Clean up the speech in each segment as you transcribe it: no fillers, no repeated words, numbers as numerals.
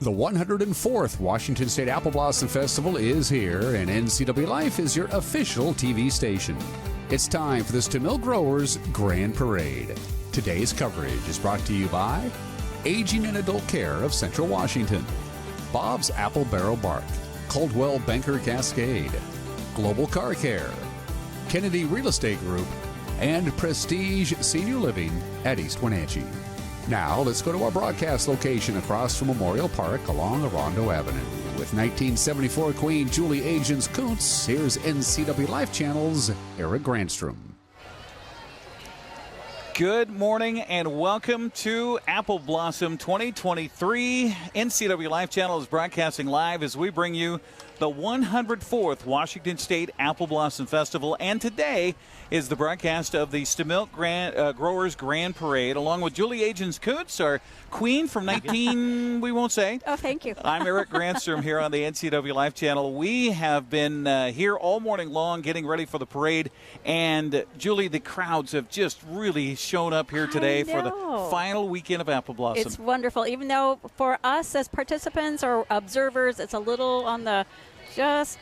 The 104th Washington State Apple Blossom Festival is here, and NCW Life is your official TV station. It's time for the Stemilt Growers Grand Parade. Today's coverage is brought to you by Aging and Adult Care of Central Washington, Bob's Apple Barrel Bark, Coldwell Banker Cascade, Global Car Care, Kennedy Real Estate Group, and Prestige Senior Living at East Wenatchee. Now, let's go to our broadcast location across from Memorial Park along Orondo Avenue. With 1974 Queen Julie Agins Kuntz, here's NCW Life Channel's Eric Grandstrom. Good morning and welcome to Apple Blossom 2023. NCW Life Channel is broadcasting live as we bring you the 104th Washington State Apple Blossom Festival. And today is the broadcast of the Stemilt Growers Grand Parade, along with Julie Agins Kuntz, our queen from 19, we won't say. Oh, thank you. I'm Eric Grandstrom here on the NCW Life Channel. We have been here all morning long getting ready for the parade. And, Julie, the crowds have just really shown up here today for the final weekend of Apple Blossom. It's wonderful. Even though for us as participants or observers, it's a little on the just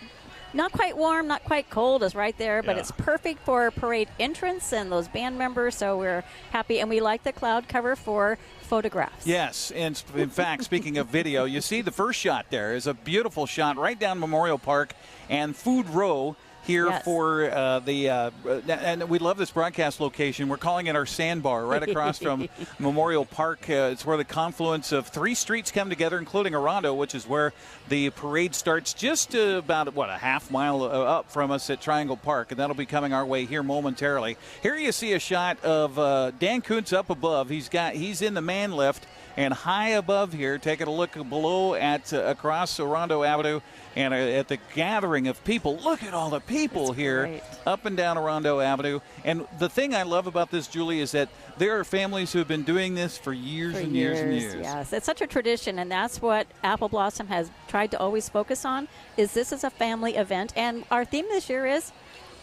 not quite warm, not quite cold is right there, but it's perfect for parade entrance and those band members, so we're happy. And we like the cloud cover for photographs. Yes, and in fact, speaking of video, you see the first shot there is a beautiful shot right down Memorial Park and Food Row here for and we love this broadcast location. We're calling it our sandbar right across from Memorial Park. It's where the confluence of three streets come together, including Orondo, which is where the parade starts just about, a half mile up from us at Triangle Park, and that'll be coming our way here momentarily. Here you see a shot of Dan Kuntz up above. He's in the man lift, and high above here, taking a look below at across Orondo Avenue and at the gathering of people. Look at all the people here up and down Orondo Avenue. And the thing I love about this, Julie, is that there are families who have been doing this for years and years and years. Yes, it's such a tradition, and that's what Apple Blossom has tried to always focus on, is this is a family event. And our theme this year is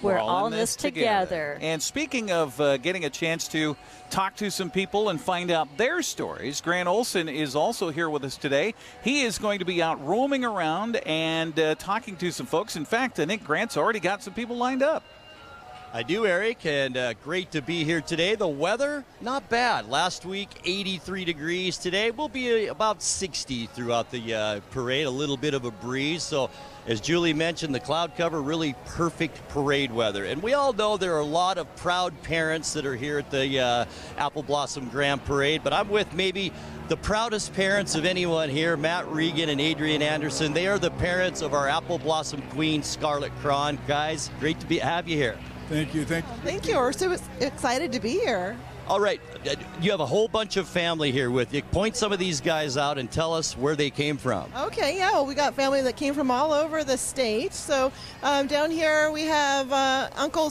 we're all in this together. And speaking of getting a chance to talk to some people and find out their stories, Grant Olson is also here with us today. He is going to be out roaming around and talking to some folks. In fact, I think Grant's already got some people lined up. I do, Eric, and great to be here today. The weather, not bad. Last week, 83 degrees. Today will be about 60 throughout the parade, a little bit of a breeze. So, as Julie mentioned, the cloud cover, really perfect parade weather. And we all know there are a lot of proud parents that are here at the Apple Blossom Grand Parade, but I'm with maybe the proudest parents of anyone here, Matt Regan and Adrian Anderson. They are the parents of our Apple Blossom Queen, Scarlett Cron. Guys, great to have you here. Thank you. Thank you. We're so excited to be here. All right. You have a whole bunch of family here with you. Point some of these guys out and tell us where they came from. Okay, yeah. Well, we got family that came from all over the state. So down here we have Uncle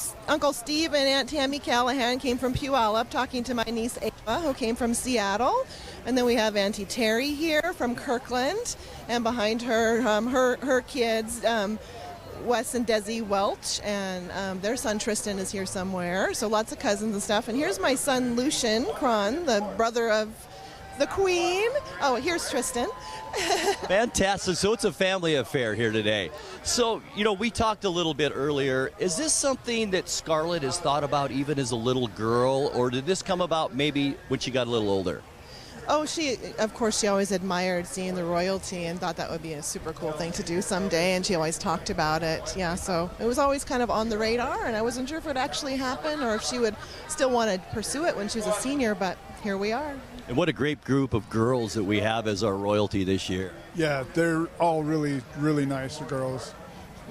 Steve and Aunt Tammy Callahan came from Puyallup, talking to my niece Ava, who came from Seattle. And then we have Auntie Terry here from Kirkland. And behind her, her kids, Wes and Desi Welch, and their son Tristan is here somewhere. So lots of cousins and stuff. And here's my son Lucian Cron, the brother of the Queen. Oh, here's Tristan. Fantastic. So it's a family affair here today. So, we talked a little bit earlier. Is this something that Scarlett has thought about even as a little girl, or did this come about maybe when she got a little older? Oh, she always admired seeing the royalty and thought that would be a super cool thing to do someday, and she always talked about it. Yeah, so it was always kind of on the radar, and I wasn't sure if it would actually happen or if she would still want to pursue it when she was a senior, but here we are. And what a great group of girls that we have as our royalty this year. Yeah, they're all really, really nice girls.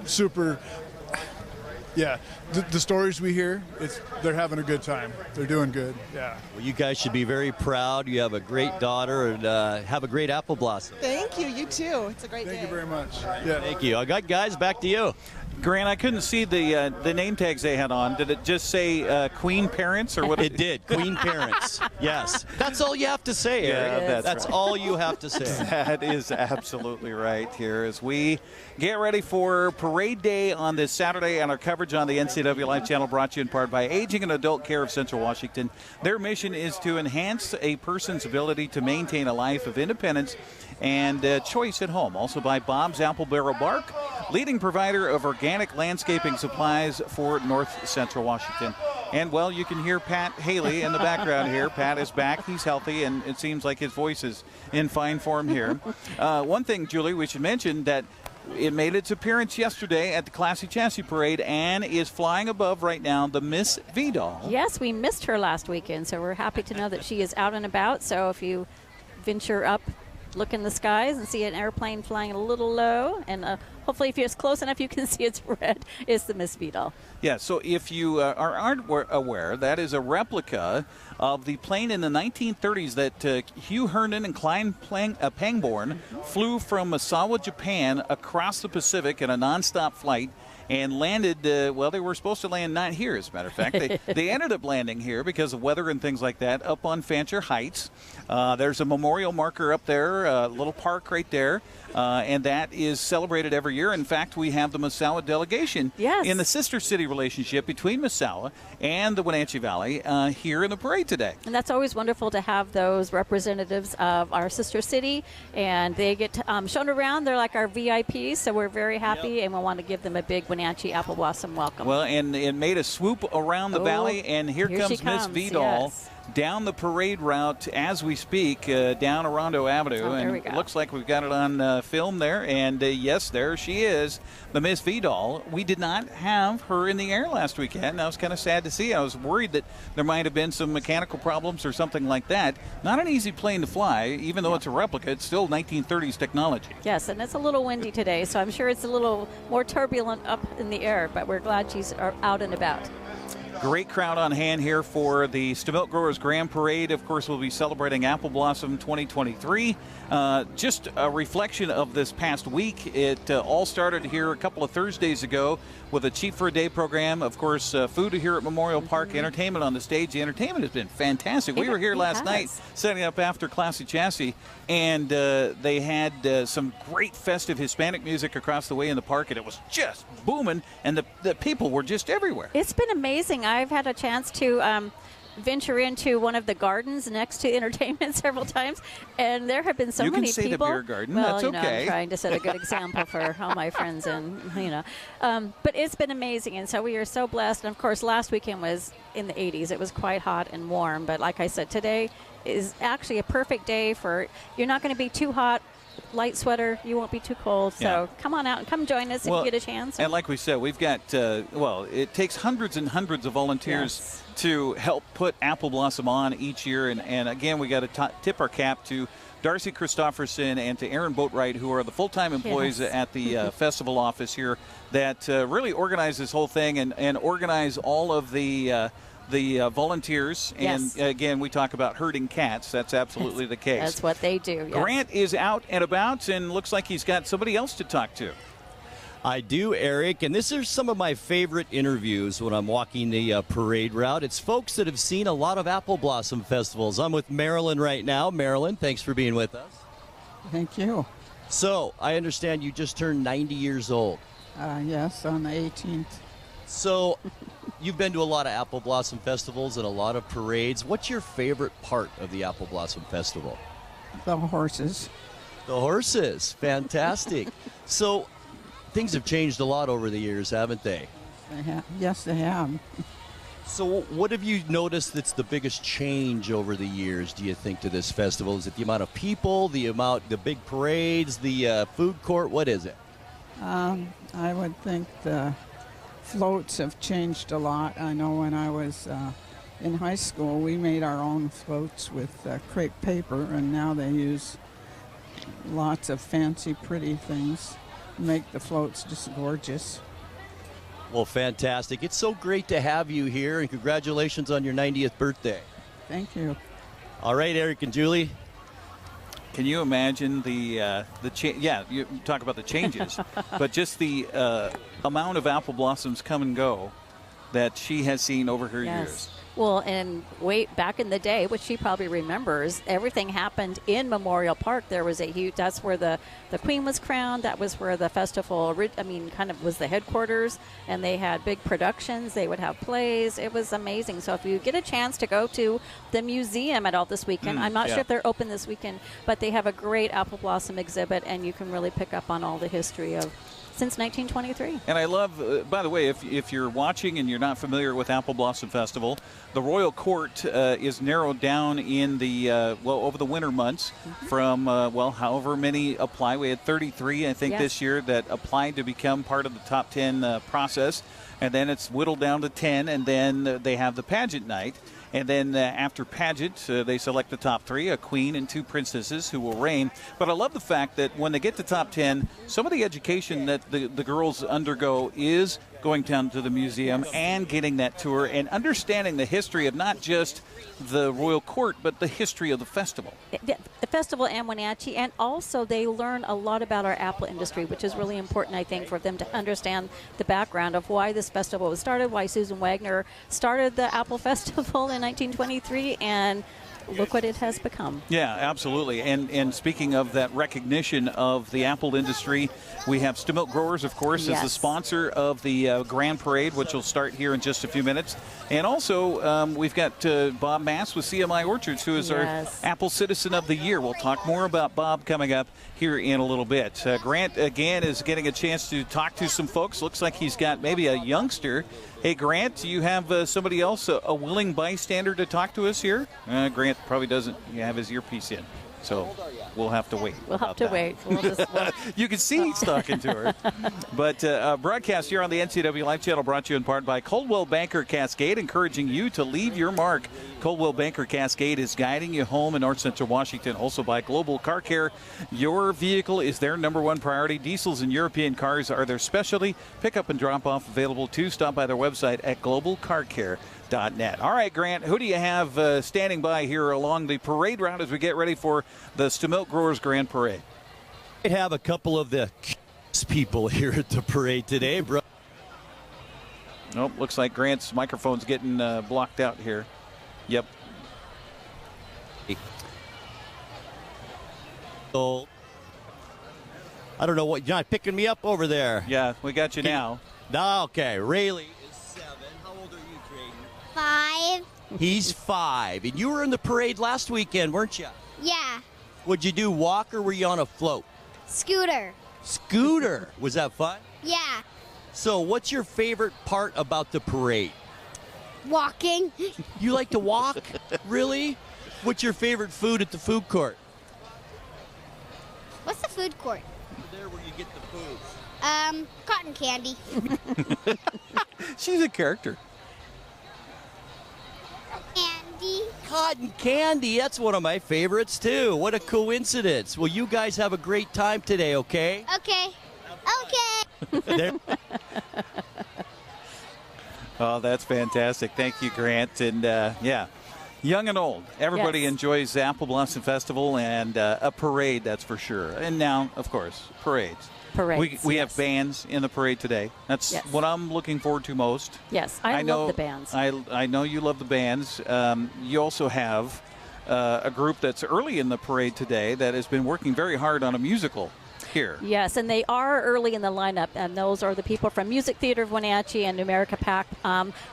Super. Yeah, the stories we hear, they're having a good time. They're doing good, yeah. Well, you guys should be very proud. You have a great daughter, and have a great Apple Blossom. Thank you. You too. It's a great day. Thank you very much. Yeah. Thank you. I got guys, back to you. Grant, I couldn't see the name tags they had on. Did it just say Queen Parents or what? It did. Queen Parents. Yes. That's all you have to say, Eric. Yeah, that's all you have to say. That is absolutely right here as we get ready for Parade Day on this Saturday, and our coverage on the NCW Life Channel brought to you in part by Aging and Adult Care of Central Washington. Their mission is to enhance a person's ability to maintain a life of independence and choice at home. Also by Bob's Apple Barrel Bark, leading provider of organic landscaping supplies for North Central Washington. And, well, you can hear Pat Haley in the background here. Pat is back. He's healthy, and it seems like his voice is in fine form here. One thing, Julie, we should mention that it made its appearance yesterday at the Classy Chassis Parade and is flying above right now, the Miss V-Doll. Yes, we missed her last weekend, so we're happy to know that she is out and about. So if you venture up, look in the skies and see an airplane flying a little low, and hopefully if you're close enough you can see it's red, it's the Miss V-Doll. Yeah, so if you aren't aware, that is a replica of the plane in the 1930s that Hugh Herndon and Klein Pangborn flew from Misawa, Japan across the Pacific in a nonstop flight and landed, well, they were supposed to land not here, as a matter of fact. They ended up landing here because of weather and things like that up on Fancher Heights. There's a memorial marker up there, a little park right there, and that is celebrated every year. In fact, we have the Misawa delegation in the sister city relationship between Misawa and the Wenatchee Valley here in the parade today. And that's always wonderful to have those representatives of our sister city, and they get shown around. They're like our VIPs, so we're very happy, and we want to give them a big Wenatchee Apple Blossom welcome. Well, and it made a swoop around the valley, and here comes Miss V-Doll. Yes. Down the parade route as we speak, down Orondo Avenue. And it looks like we've got it on film there. And yes, there she is, the Miss V-Doll. We did not have her in the air last weekend. And I was kind of sad to see. I was worried that there might have been some mechanical problems or something like that. Not an easy plane to fly, even though it's a replica. It's still 1930s technology. Yes, and it's a little windy today, so I'm sure it's a little more turbulent up in the air, but we're glad she's out and about. Great crowd on hand here for the Stemilt Growers Grand Parade. Of course, we'll be celebrating Apple Blossom 2023. Just a reflection of this past week. It all started here a couple of Thursdays ago with a Cheap for a Day program. Of course, food here at Memorial Park, entertainment on the stage. The entertainment has been fantastic. We were here last night setting up after Classy Chassis, and they had some great festive Hispanic music across the way in the park, and it was just booming, and the people were just everywhere. It's been amazing. I've had a chance to venture into one of the gardens next to entertainment several times, and there have been so many people. You can say the beer garden. Well, that's okay. I'm trying to set a good example for all my friends, and but it's been amazing, and so we are so blessed. And of course, last weekend was in the 80s. It was quite hot and warm, but like I said, today is actually a perfect day for. You're not going to be too hot. Light sweater, you won't be too cold, so come on out and come join us if you get a chance. And like we said, we've got, it takes hundreds and hundreds of volunteers to help put Apple Blossom on each year. And again, we got to tip our cap to Darcy Christofferson and to Aaron Boatwright, who are the full-time employees at the festival office here that really organize this whole thing and organize all of the volunteers. And again, we talk about herding cats. That's absolutely the case. That's what they do. Yes. Grant is out and about and looks like he's got somebody else to talk to. I do, Eric, and this is some of my favorite interviews when I'm walking the parade route. It's folks that have seen a lot of Apple Blossom festivals. I'm with Marilyn right now. Marilyn, thanks for being with us. Thank you. So, I understand you just turned 90 years old. Yes, on the 18th. So, you've been to a lot of Apple Blossom festivals and a lot of parades. What's your favorite part of the Apple Blossom Festival? The horses. The horses. Fantastic. So, things have changed a lot over the years, haven't they? Yes, they have. So, what have you noticed that's the biggest change over the years, do you think, to this festival? Is it the amount of people, the big parades, the food court? What is it? I would think the floats have changed a lot. I know when I was in high school, we made our own floats with crepe paper, and now they use lots of fancy, pretty things to make the floats just gorgeous. Well, fantastic. It's so great to have you here, and congratulations on your 90th birthday. Thank you. All right, Eric and Julie. Can you imagine the you talk about the changes, but just the amount of apple blossoms come and go that she has seen over her years. Well, and back in the day, which she probably remembers, everything happened in Memorial Park. There was a huge, that's where the Queen was crowned. That was where the festival, kind of was the headquarters. And they had big productions. They would have plays. It was amazing. So if you get a chance to go to the museum at all this weekend, I'm not sure if they're open this weekend, but they have a great apple blossom exhibit, and you can really pick up on all the history of since 1923. And I love, by the way, if you're watching and you're not familiar with Apple Blossom Festival, the Royal Court is narrowed down in the, over the winter months from, however many apply. We had 33, I think, this year that applied to become part of the top 10 process. And then it's whittled down to 10, and then they have the pageant night. And then after pageant, they select the top 3, a queen and 2 princesses who will reign. But I love the fact that when they get to top 10, some of the education that the girls undergo is going down to the museum and getting that tour and understanding the history of not just the royal court, but the history of the festival. The festival and Wenatchee, and also they learn a lot about our apple industry, which is really important, I think, for them to understand the background of why this festival was started, why Susan Wagner started the Apple Festival in 1923, and look what it has become. Yeah, absolutely. And speaking of that recognition of the apple industry, we have Stemilt Growers, of course, as the sponsor of the Grand Parade, which will start here in just a few minutes. And also, we've got Bob Mass with CMI Orchards, who is our Apple Citizen of the Year. We'll talk more about Bob coming up here in a little bit. Grant, again, is getting a chance to talk to some folks. Looks like he's got maybe a youngster. Hey, Grant, do you have somebody else, a willing bystander to talk to us here? Grant probably doesn't have his earpiece in, so we'll have to wait. We'll have to wait. You can see he's talking to her. But broadcast here on the NCW Life Channel brought to you in part by Coldwell Banker Cascade, encouraging you to leave your mark. Coldwell Banker Cascade is guiding you home in North Central Washington. Also by Global Car Care. Your vehicle is their #1 priority. Diesels and European cars are their specialty. Pickup and drop off available too. Stop by their website at globalcarcare.net. All right, Grant, who do you have standing by here along the parade route as we get ready for the Stemilt Growers Grand Parade? We have a couple of the people here at the parade today, bro. Nope, looks like Grant's microphone's getting blocked out here. Yep. So, I don't know what, you're not picking me up over there. Yeah, we got you now. Okay, Rayleigh is 7. How old are you, Trayton? 5. He's 5. And you were in the parade last weekend, weren't you? Yeah. Would you do walk or were you on a float? Scooter. Scooter. Was that fun? Yeah. So what's your favorite part about the parade? Walking. You like to walk? Really? What's your favorite food at the food court? What's the food court? There where you get the food. Cotton candy. She's a character. Candy. Cotton candy. That's one of my favorites, too. What a coincidence. Well, you guys have a great time today, okay? Okay. Okay. Oh, that's fantastic. Thank you, Grant. And, young and old, everybody enjoys the Apple Blossom Festival and a parade, that's for sure. And now, of course, parades. We have bands in the parade today. That's what I'm looking forward to most. Yes, I love the bands. I know you love the bands. You also have a group that's early in the parade today that has been working very hard on a musical here. Yes, and they are early in the lineup, and those are the people from Music Theater of Wenatchee and Numerica Pack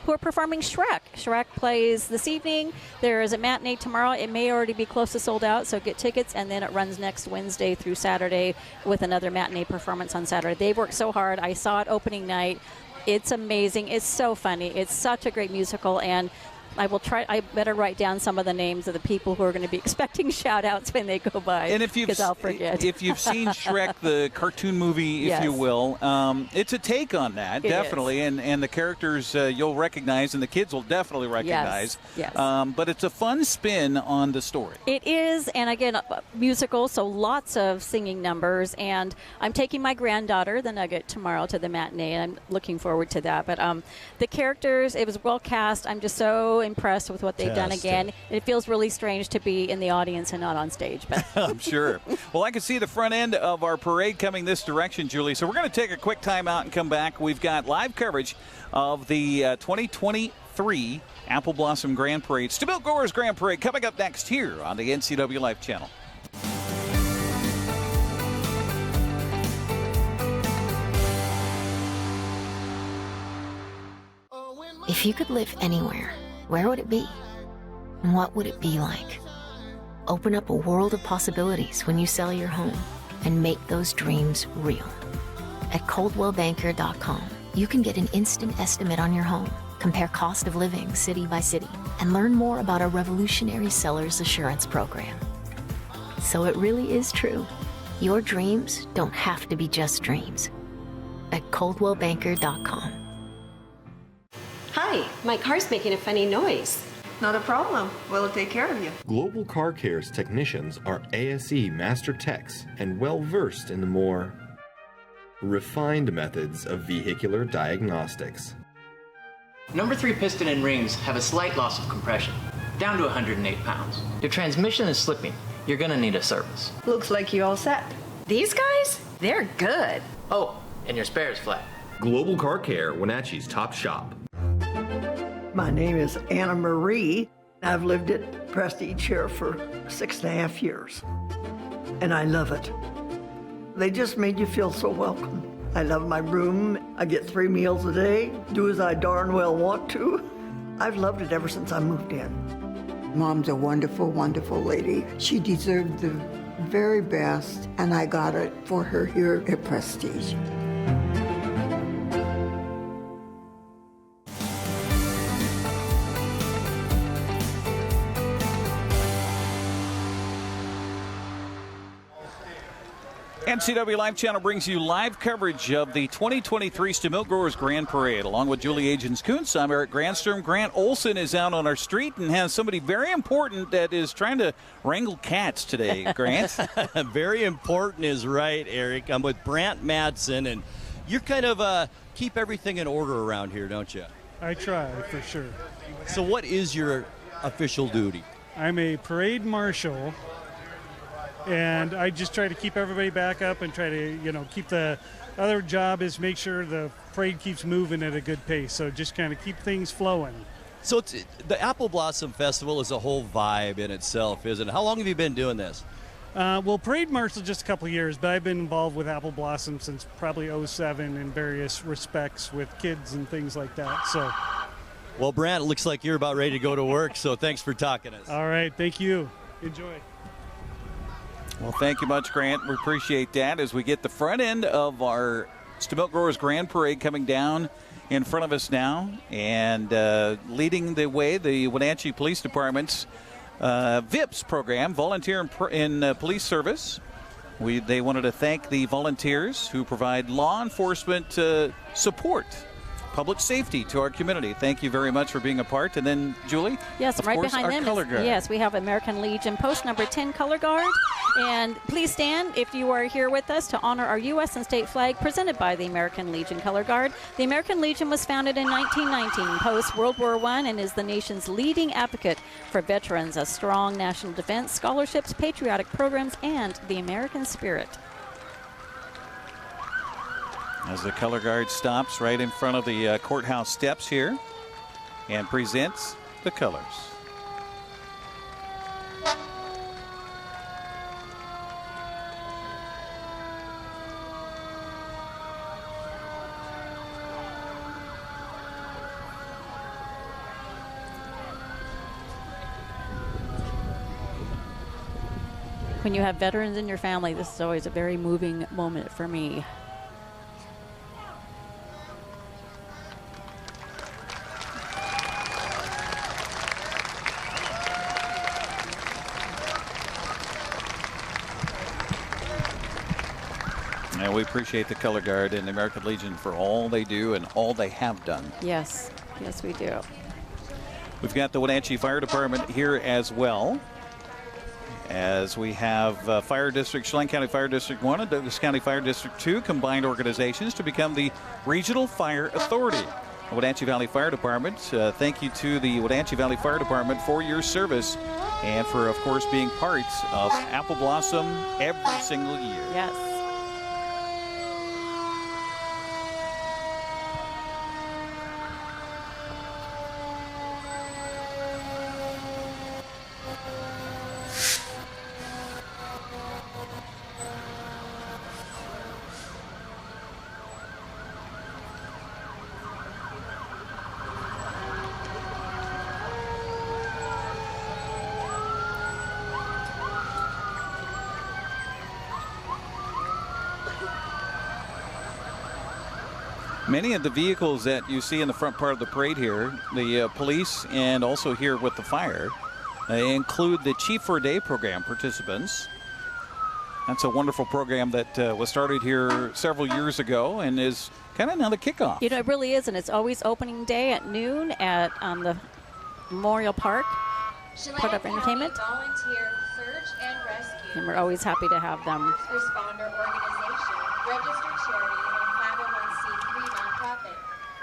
who are performing Shrek. Shrek plays this evening. There is a matinee tomorrow. It may already be close to sold out, so get tickets, and then it runs next Wednesday through Saturday with another matinee performance on Saturday. They've worked so hard. I saw it opening night. It's amazing. It's so funny. It's such a great musical, and I better write down some of the names of the people who are going to be expecting shout-outs when they go by, and because I'll forget. If you've seen Shrek, the cartoon movie, if you will, it's a take on that, definitely. And the characters you'll recognize, and the kids will definitely recognize. Yes. But it's a fun spin on the story. It is, and again, musical, so lots of singing numbers. And I'm taking my granddaughter, the Nugget, tomorrow to the matinee, and I'm looking forward to that. But the characters, it was well cast. I'm just so so impressed with what they've done again. It feels really strange to be in the audience and not on stage. But I'm sure. Well, I can see the front end of our parade coming this direction, Julie. So we're going to take a quick time out and come back. We've got live coverage of the 2023 Apple Blossom Grand Parade, Stemilt Growers Grand Parade, coming up next here on the NCW Life channel. If you could live anywhere, where would it be? And what would it be like? Open up a world of possibilities when you sell your home and make those dreams real. At ColdwellBanker.com, you can get an instant estimate on your home, compare cost of living city by city, and learn more about our revolutionary seller's assurance program. So it really is true. Your dreams don't have to be just dreams. At ColdwellBanker.com. Hi, my car's making a funny noise. Not a problem. We'll take care of you. Global Car Care's technicians are ASE Master Techs and well-versed in the more refined methods of vehicular diagnostics. Number 3 piston and rings have a slight loss of compression, down to 108 pounds. Your transmission is slipping. You're gonna need a service. Looks like you all set. These guys? They're good. Oh, and your spare is flat. Global Car Care, Wenatchee's top shop. My name is Anna Marie. I've lived at Prestige here for 6.5 years, and I love it. They just made you feel so welcome. I love my room. I get 3 meals a day, do as I darn well want to. I've loved it ever since I moved in. Mom's a wonderful, wonderful lady. She deserved the very best, and I got it for her here at Prestige. NCW Live Channel brings you live coverage of the 2023 Stemilt Growers Grand Parade. Along with Julie Agins-Kuntz, I'm Eric Grandstrom. Grant Olson is out on our street and has somebody very important that is trying to wrangle cats today, Grant. Very important is right, Eric. I'm with Brant Madsen, and you're kind of keep everything in order around here, don't you? I try, for sure. So what is your official duty? I'm a parade marshal, and I just try to keep everybody back up and try to, keep the other job is make sure the parade keeps moving at a good pace. So just kind of keep things flowing. So the Apple Blossom Festival is a whole vibe in itself, isn't it? How long have you been doing this? Well, parade marshal just a couple of years, but I've been involved with Apple Blossom since probably 2007 in various respects with kids and things like that. So, well, Brant, it looks like you're about ready to go to work, so thanks for talking to us. All right, thank you. Enjoy. Well, thank you much, Grant. We appreciate that as we get the front end of our Stemilt Growers Grand Parade coming down in front of us now. And leading the way, the Wenatchee Police Department's VIPS program, Volunteer in Police Service. They wanted to thank the volunteers who provide law enforcement support, public safety to our community. Thank you very much for being a part. And then, Julie? Yes, of right course, behind our them color guard. Yes, we have American Legion post number 10 color guard. And please stand if you are here with us to honor our U.S. and state flag presented by the American Legion Color Guard. The American Legion was founded in 1919, post-World War I, and is the nation's leading advocate for veterans, a strong national defense, scholarships, patriotic programs, and the American spirit. As the color guard stops right in front of the courthouse steps here and presents the colors. When you have veterans in your family, this is always a very moving moment for me. And we appreciate the color guard and the American Legion for all they do and all they have done. Yes, yes we do. We've got the Wenatchee Fire Department here as well, as we have Fire District, Chelan County Fire District 1 and Douglas County Fire District 2 combined organizations to become the Regional Fire Authority. Wenatchee Valley Fire Department. Thank you to the Wenatchee Valley Fire Department for your service and for, of course, being part of Apple Blossom every single year. Yes. Many of the vehicles that you see in the front part of the parade here, the police and also here with the fire, they include the Chief for a Day program participants. That's a wonderful program that was started here several years ago and is kind of now the kickoff. You know, it really is, and it's always opening day at noon at the Memorial Park, part of entertainment. Volunteer Search and Rescue. And we're always happy to have them. First responder organization, registered charity, and 501c3 nonprofit.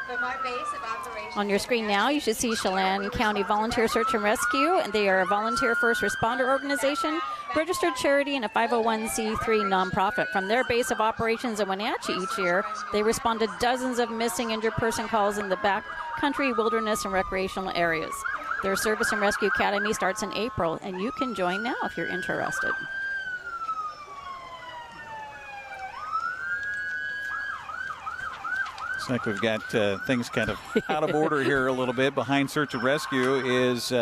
From our base of operations. On your screen now, you should see Chelan County Volunteer Search and Rescue, and they are a volunteer first responder organization, registered charity, and a 501c3 nonprofit. From their base of operations in Wenatchee each year, they respond to dozens of missing injured person calls in the backcountry, wilderness, and recreational areas. Their Service and Rescue Academy starts in April, and you can join now if you're interested. Looks like we've got things kind of out of order here a little bit. Behind Search and Rescue is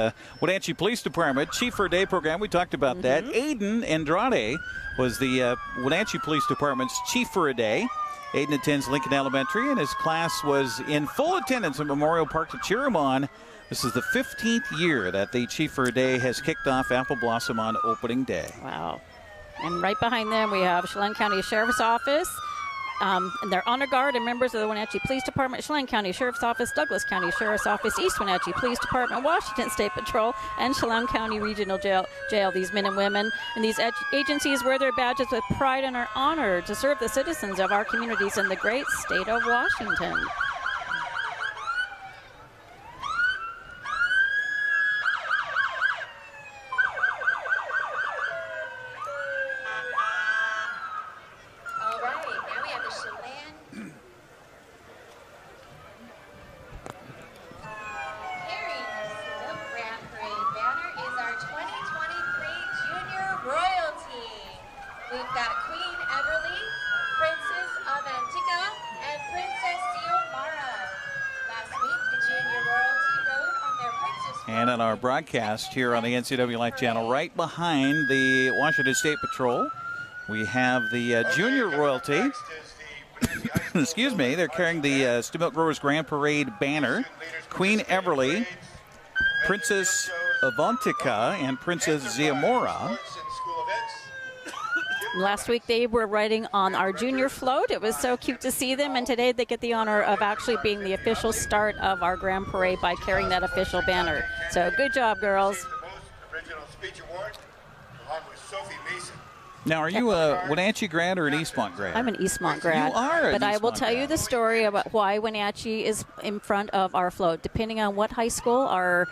Wenatchee Police Department Chief for a Day program. We talked about that. Aiden Andrade was the Wenatchee Police Department's Chief for a Day. Aiden attends Lincoln Elementary, and his class was in full attendance at Memorial Park to cheer him on. This is the 15th year that the Chief for a Day has kicked off Apple Blossom on opening day. Wow. And right behind them, we have Chelan County Sheriff's Office. And their honor guard and members of the Wenatchee Police Department, Chelan County Sheriff's Office, Douglas County Sheriff's Office, East Wenatchee Police Department, Washington State Patrol, and Chelan County Regional Jail. These men and women and these agencies wear their badges with pride and are honored to serve the citizens of our communities in the great state of Washington. And on our broadcast here on the NCW Life Channel, right behind the Washington State Patrol, we have the Junior Royalty. Excuse me, they're carrying the Stemilt Growers Grand Parade banner. Queen Everly, Princess Avantika, and Princess Ziamora. Last week they were riding on our junior float. It was so cute to see them, and today they get the honor of actually being the official start of our Grand Parade by carrying that official banner. So good job, girls. Now, are you a Wenatchee grad or an Eastmont grad? I'm an Eastmont grad. You are But I will tell you the story about why Wenatchee is in front of our float. Depending on what high school our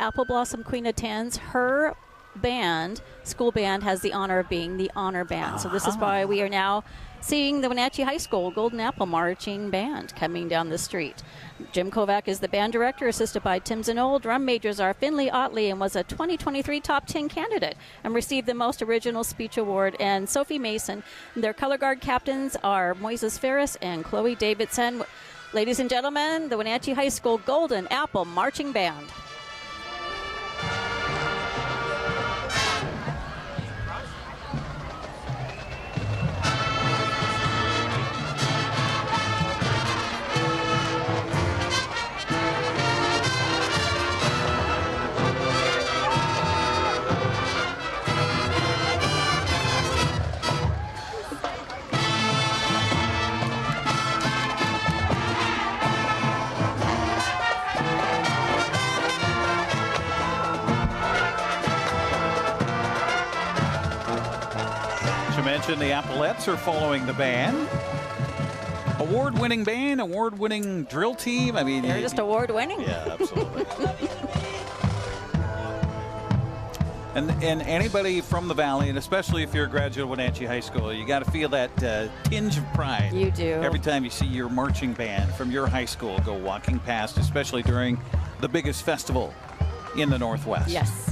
Apple Blossom Queen attends, her band, school band, has the honor of being the honor band. So this is why we are now seeing the Wenatchee High School Golden Apple Marching Band coming down the street. Jim Kovac is the band director, assisted by Tim Zanol. Drum majors are Finley Otley, and was a 2023 Top 10 candidate and received the Most Original Speech Award, and Sophie Mason. Their color guard captains are Moises Ferris and Chloe Davidson. Ladies and gentlemen, the Wenatchee High School Golden Apple Marching Band. The Applettes are following the band. Award-winning band, award-winning drill team. I mean, they're just award-winning. Yeah, absolutely. And anybody from the Valley, and especially if you're a graduate of Wenatchee High School, you got to feel that tinge of pride. You do. Every time you see your marching band from your high school go walking past, especially during the biggest festival in the Northwest. Yes.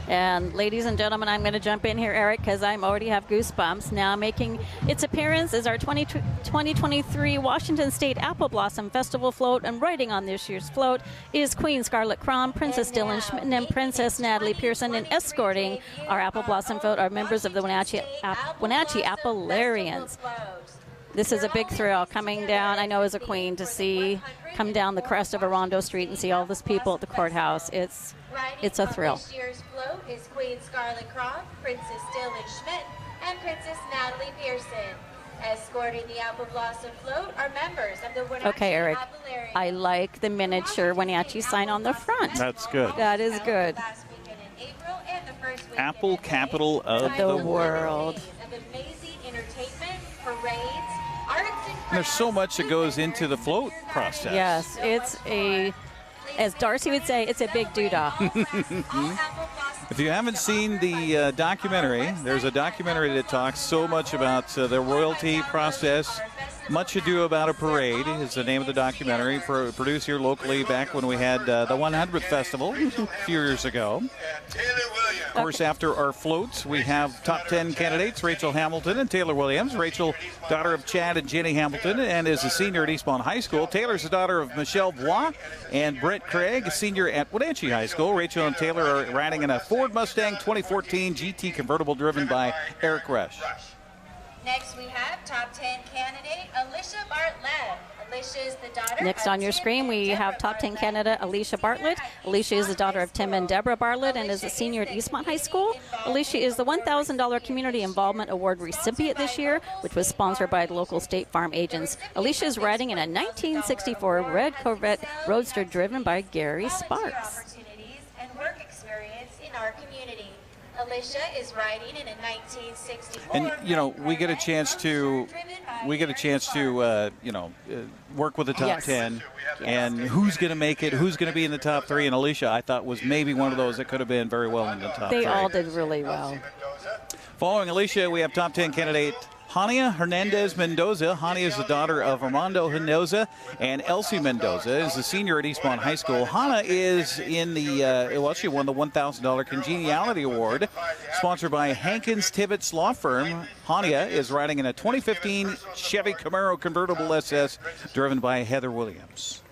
And ladies and gentlemen, I'm going to jump in here, Eric, because I already have goosebumps. Now making its appearance is our 2023 Washington State Apple Blossom Festival float, and riding on this year's float is Queen Scarlet Crown, Princess Dylan Schmitten, and Princess Natalie Pearson. And escorting our Apple Blossom float are members of the Wenatchee Appellarians. This is a big thrill coming down, I know as a queen, to come down the crest of Orondo Street and see all these people at the courthouse. It's a thrill. This year's float is Queen Scarlet Croft, Princess Dylan Schmidt, and Princess Natalie Pearson. Escorting the Apple Blossom float are members of the Wenatchee Okay, Eric, Appellarians. I like the miniature Wenatchee sign on the front. That's good. That is good. Apple capital of the world. Amazing entertainment, parades, arts and There's so much that goes into the float process. Yes, it's as Darcy would say, it's a big doodah. If you haven't seen the documentary, there's a documentary that talks so much about the royalty process. Much Ado About a Parade is the name of the documentary, produced here locally back when we had the 100th Festival a few years ago. Of course, after our floats, we have top 10 candidates, Rachel Hamilton and Taylor Williams. Rachel, daughter of Chad and Jenny Hamilton, and is a senior at Eastmont High School. Taylor's the daughter of Michelle Bois and Brett Craig, a senior at Wenatchee High School. Rachel and Taylor are riding in a Ford Mustang 2014 GT convertible driven by Eric Rush. Next, we have top 10 candidate Alicia Bartlett. Alicia is the daughter Next on your screen, we have top 10 candidate Alicia Bartlett. Alicia is the daughter of Tim and Deborah Bartlett and is a senior at Eastmont High School. Alicia is the $1,000 Community Involvement Award recipient this year, which was sponsored by the local State Farm agents. Alicia is riding in a 1964 red Corvette Roadster driven by Gary Sparks. Opportunities and work experience in our community. Alicia is riding in a 1964. And we get a chance to work with the top 10, and who's going to make it, who's going to be in the top 3. And Alicia, I thought, was maybe one of those that could have been very well in the top 3. They all did really well. Following Alicia, we have top 10 candidate Hania Hernandez Mendoza. Hania is the daughter of Armando Mendoza, and Elsie Mendoza is a senior at Eastmont High School. Hana is in the, she won the $1,000 Congeniality Award, sponsored by Hankins Tibbetts Law Firm. Hania is riding in a 2015 Chevy Camaro convertible SS, driven by Heather Williams.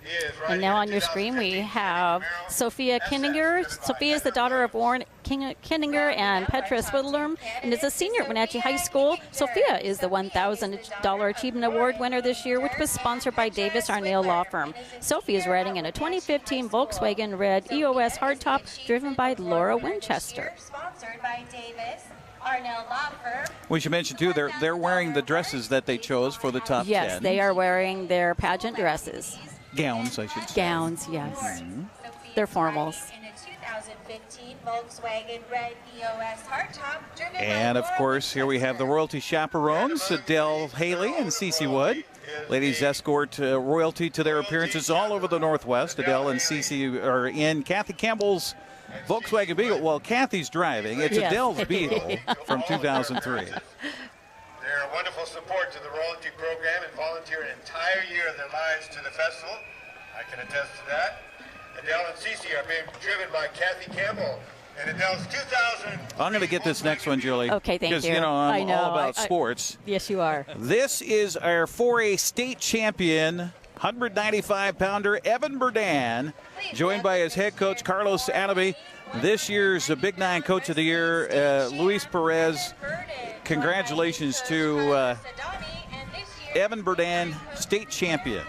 And now on your screen, we have Sophia Kinninger. Sophia is the daughter of Warren Kinninger and Petra Swidlerm, and is a senior at Wenatchee High School. Sophia is the $1,000 Achievement Award winner this year, which was sponsored by Davis Arnell Law Firm. Sophie is riding in a 2015 Volkswagen Red EOS hardtop, driven by Laura Winchester. Sponsored by Davis Arnell Law Firm. We should mention, too, they're wearing the dresses that they chose for the top 10. Yes, they are wearing their pageant dresses. Gowns, I should say. Gowns, yes. Mm-hmm. They're formals. In a 2015 Volkswagen Red EOS hardtop, driven And, of course, here we have the royalty chaperones, Adele Haley and Cece Wood. Ladies escort royalty to their appearances all over the Northwest. Adele and Cece are in Kathy Campbell's Volkswagen Beetle. Well, Kathy's driving. It's Adele's Beetle from 2003. They're a wonderful support to the royalty program and volunteer an entire year of their lives to the festival. I can attest to that. Adele and Cece are being driven by Kathy Campbell. And Adele's 2000. I'm going to get this next one, Julie. Okay, thank you. Because, I'm all about sports. Yes, you are. This is our 4A state champion, 195-pounder Evan Burdan, joined by his head coach, Carlos Anabi. This year's Big Nine Coach of the Year, Luis Perez. Congratulations to Evan Burdan, state champion.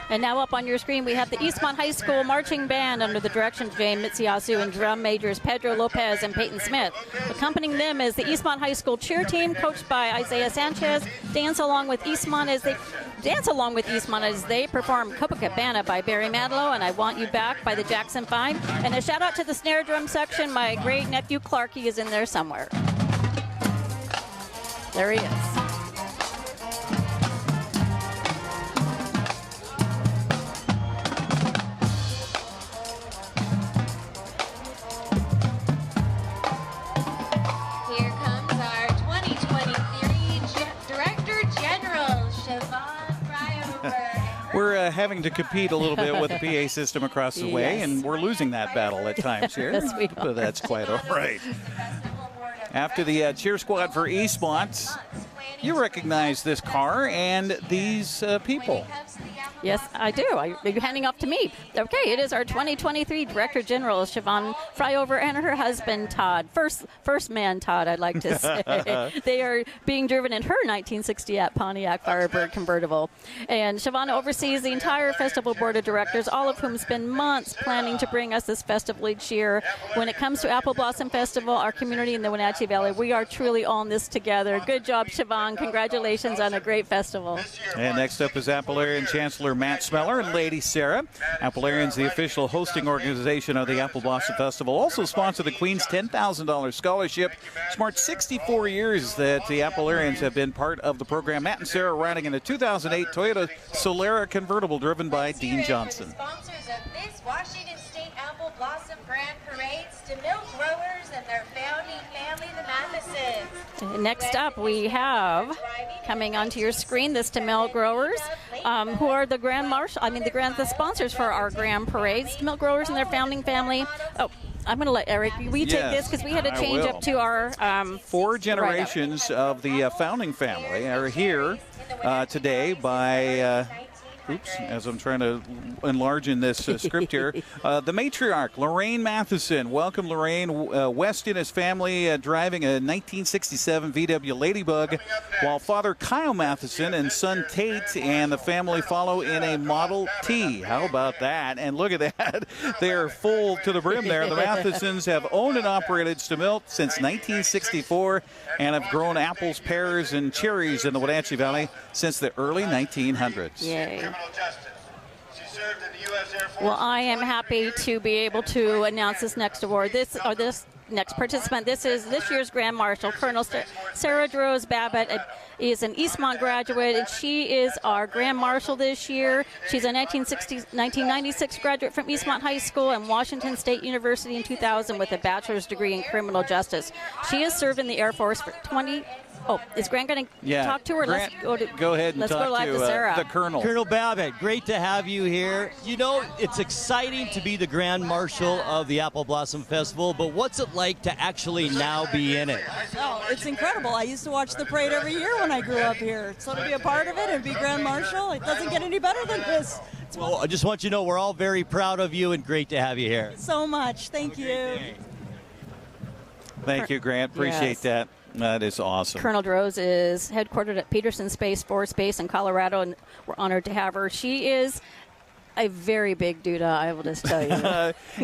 And now up on your screen, we have the Eastmont High School Marching Band under the direction of Jay Mitsiasu and drum majors Pedro Lopez and Peyton Smith. Accompanying them is the Eastmont High School cheer team, coached by Isaiah Sanchez. Dance along with Eastmont as they perform Copacabana by Barry Manilow and I Want You Back by the Jackson 5. And a shout out to the snare drum section. My great nephew Clarky is in there somewhere. There he is. We're having to compete a little bit with the PA system across the way, and we're losing that battle at times here. Yes, we are. But that's quite all right. After the cheer squad for Eastmont, you recognize this car and these people. Yes, I do. You're handing off to me. Okay, it is our 2023 Director General, Siobhan Fryover, and her husband, Todd. First man, Todd, I'd like to say. They are being driven in her 1968 Pontiac Firebird convertible. And Siobhan oversees the entire festival board of directors, all of whom spend months planning to bring us this festival each year. When it comes to Apple Blossom Festival, our community in the Wenatchee Valley, we are truly on this together. Good job, Siobhan. Congratulations on a great festival. And next up is Appalarian Chancellor Matt Smeller and Lady Sarah. Appalarian's the official hosting organization of the Apple Blossom Festival. Also sponsor the Queen's $10,000 scholarship. It's marked 64 years that the Appalarians have been part of the program. Matt and Sarah riding in a 2008 Toyota Solera convertible driven by Dean Johnson. Sponsors of this Washington State Apple Blossom Grand Parade, Stemilt Growers and their founding family, the Mathesons. Next up, we have coming onto your screen the Stemilt Growers, who are the the sponsors for our Grand Parade. Stemilt Growers and their founding family. Oh, I'm going to let Eric, take this because we had to change up to our 4 generations of the founding family are here today by as I'm trying to enlarge in this script here. The matriarch, Lorraine Matheson. Welcome, Lorraine. West and his family driving a 1967 VW Ladybug, while Father Kyle Matheson and son Tate and the family follow in a Model T. How about that? And look at that. They are full to the brim there. The Mathesons have owned and operated Stemilt since 1964 and have grown apples, pears, and cherries in the Wenatchee Valley since the early 1900s. Yay. Well, I am happy to be able to announce this next award. This next participant. This is this year's Grand Marshal, Colonel Sarah Droz Babbitt. Is an Eastmont graduate, and she is our Grand Marshal this year. She's a 1996 graduate from Eastmont High School and Washington State University in 2000 with a bachelor's degree in criminal justice. She has served in the Air Force for 20. Oh, is Grant going to talk to her? Grant, go ahead and let's talk go live to Sarah. The Colonel. Colonel Babbitt, great to have you here. You know, it's exciting to be the Grand Marshal of the Apple Blossom Festival, but what's it like to actually now be in it? Oh, it's incredible. I used to watch the parade every year when I grew up here. So to be a part of it and be Grand Marshal, it doesn't get any better than this. Well, I just want you to know we're all very proud of you and great to have you here. So much. Thank you. Thank you, Grant. Appreciate that. That is awesome. Colonel Droz is headquartered at Peterson Space Force Base in Colorado, and we're honored to have her. She is a very big duda, I will just tell you.